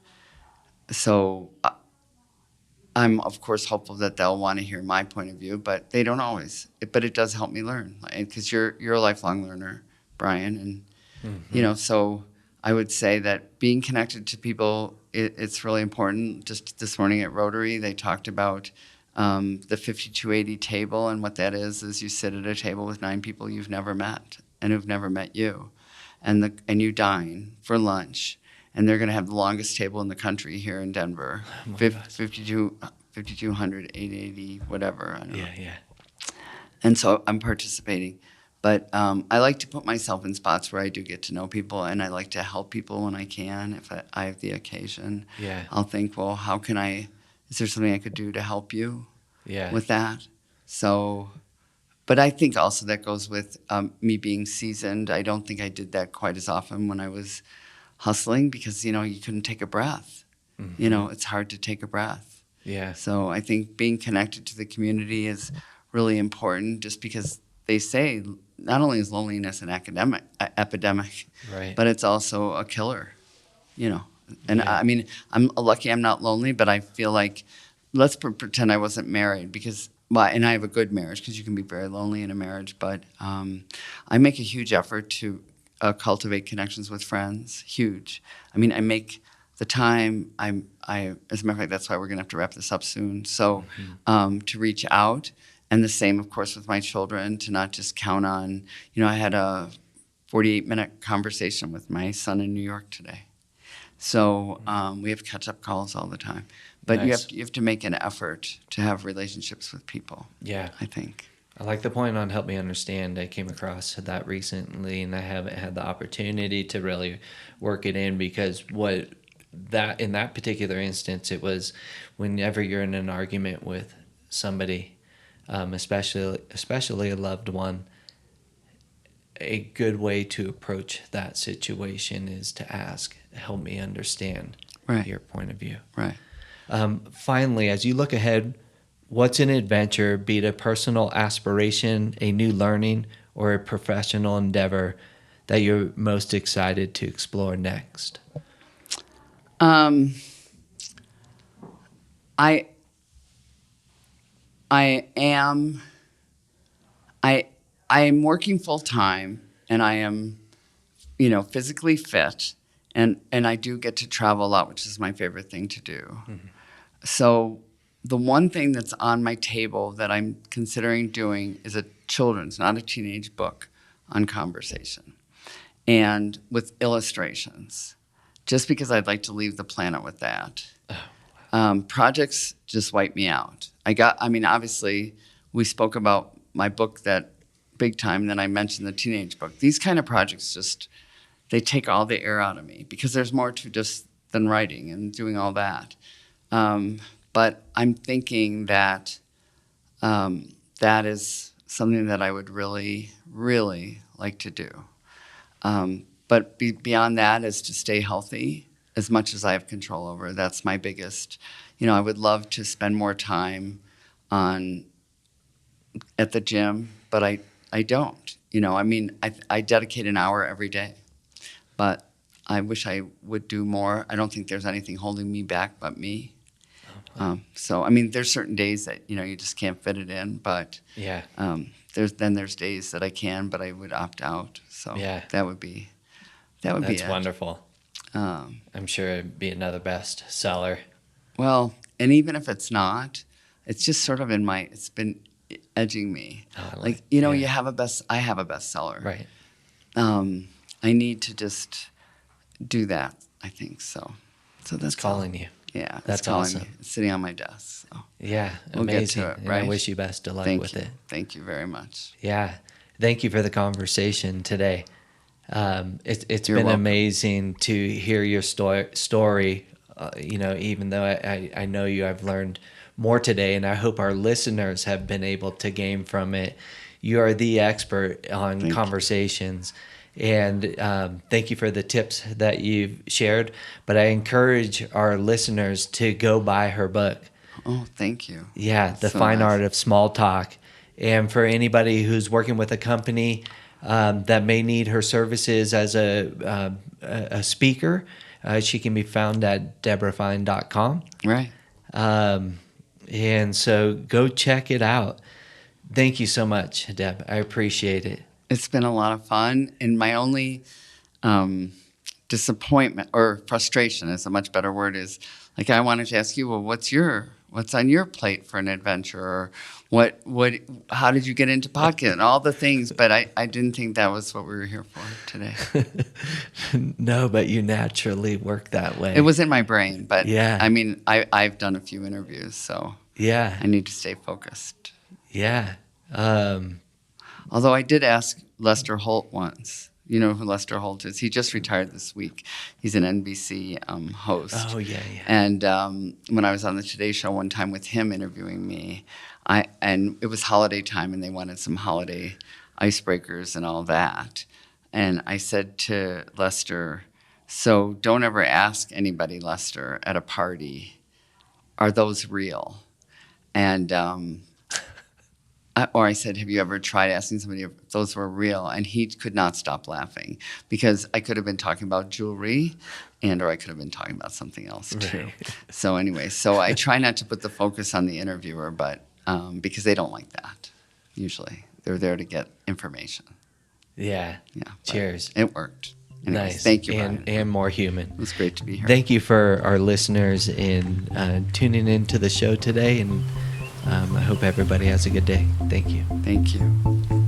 So I'm, of course, hopeful that they'll want to hear my point of view, but they don't always. But it does help me learn, because you're a lifelong learner, Brian, and so I would say that being connected to people, it's really important. Just this morning at Rotary, they talked about the 5280 table, and what that is you sit at a table with 9 people you've never met and who've never met you, and you dine for lunch. And they're going to have the longest table in the country here in Denver, 5,200, 880, whatever. I don't know. Yeah. And so I'm participating. But I like to put myself in spots where I do get to know people, and I like to help people when I can, if I have the occasion. Yeah. I'll think, well, is there something I could do to help you with that? So, but I think also that goes with me being seasoned. I don't think I did that quite as often when I was hustling, because you couldn't take a breath. Mm-hmm. It's hard to take a breath. Yeah. So I think being connected to the community is really important, just because they say not only is loneliness an epidemic, Right. but it's also a killer. And Yeah. I mean, I'm lucky I'm not lonely, but I feel like, let's pretend I wasn't married, and I have a good marriage, because you can be very lonely in a marriage, but I make a huge effort to cultivate connections with friends. Huge. I mean, I make the time. As a matter of fact, that's why we're going to have to wrap this up soon. So to reach out, and the same, of course, with my children, to not just count on. I had a 48-minute conversation with my son in New York today. So we have catch-up calls all the time. But Nice. you have to make an effort to have relationships with people. Yeah. I think. I like the point on help me understand. I came across that recently, and I haven't had the opportunity to really work it in, because in that particular instance, it was whenever you're in an argument with somebody, especially a loved one, a good way to approach that situation is to ask, help me understand your point of view. Right. Finally, as you look ahead, what's an adventure, be it a personal aspiration, a new learning, or a professional endeavor, that you're most excited to explore next? I am working full time, and I am, physically fit, and I do get to travel a lot, which is my favorite thing to do. Mm-hmm. So the one thing that's on my table that I'm considering doing is a children's, not a teenage book, on conversation, and with illustrations, just because I'd like to leave the planet with that. Projects just wipe me out. Obviously, we spoke about my book that big time, and then I mentioned the teenage book. These kind of projects they take all the air out of me, because there's more to just than writing and doing all that. But I'm thinking that that is something that I would really, really like to do. But beyond that is to stay healthy as much as I have control over. That's my biggest. I would love to spend more time at the gym, but I don't. I dedicate an hour every day, but I wish I would do more. I don't think there's anything holding me back but me. There's certain days that you just can't fit it in, but yeah, there's days that I can, but I would opt out. So yeah, that would be that's it. wonderful. I'm sure it'd be another bestseller. Well, and even if it's not, it's just sort of it's been edging me. Oh, you have I have a bestseller. Right. I need to just do that, I think so. So that's calling you. Yeah, that's awesome. It's sitting on my desk. So. Yeah, we'll amazing. Get to it, right? And I wish you best of luck with it. Thank you very much. Yeah, thank you for the conversation today. It's been welcome. Amazing to hear your story. Even though I know you, I've learned more today, and I hope our listeners have been able to gain from it. You are the expert on conversations. And thank you for the tips that you've shared. But I encourage our listeners to go buy her book. Oh, thank you. Yeah, The Fine Art of Small Talk. And for anybody who's working with a company that may need her services as a speaker, she can be found at debrafine.com. Right. And so go check it out. Thank you so much, Deb. I appreciate it. It's been a lot of fun, and my only disappointment or frustration is a much better word is I wanted to ask you, well, what's on your plate for an adventure, or how did you get into podcast and all the things, but I didn't think that was what we were here for today. No, but you naturally work that way. It was in my brain, but yeah. I've done a few interviews, so yeah, I need to stay focused. Yeah. Although I did ask Lester Holt once. You know who Lester Holt is? He just retired this week. He's an NBC host. Oh, yeah. And when I was on the Today Show one time with him interviewing me, and it was holiday time, and they wanted some holiday icebreakers and all that. And I said to Lester, so don't ever ask anybody, Lester, at a party, are those real? And I said, have you ever tried asking somebody if those were real? And he could not stop laughing because I could have been talking about jewelry or I could have been talking about something else too. Right. So anyway, I try not to put the focus on the interviewer, but because they don't like that usually. They're there to get information. Yeah. Cheers. It worked. Anyways, nice. Thank you, Brian. And more human. It was great to be here. Thank you for our listeners in tuning into the show today, and I hope everybody has a good day. Thank you. Thank you.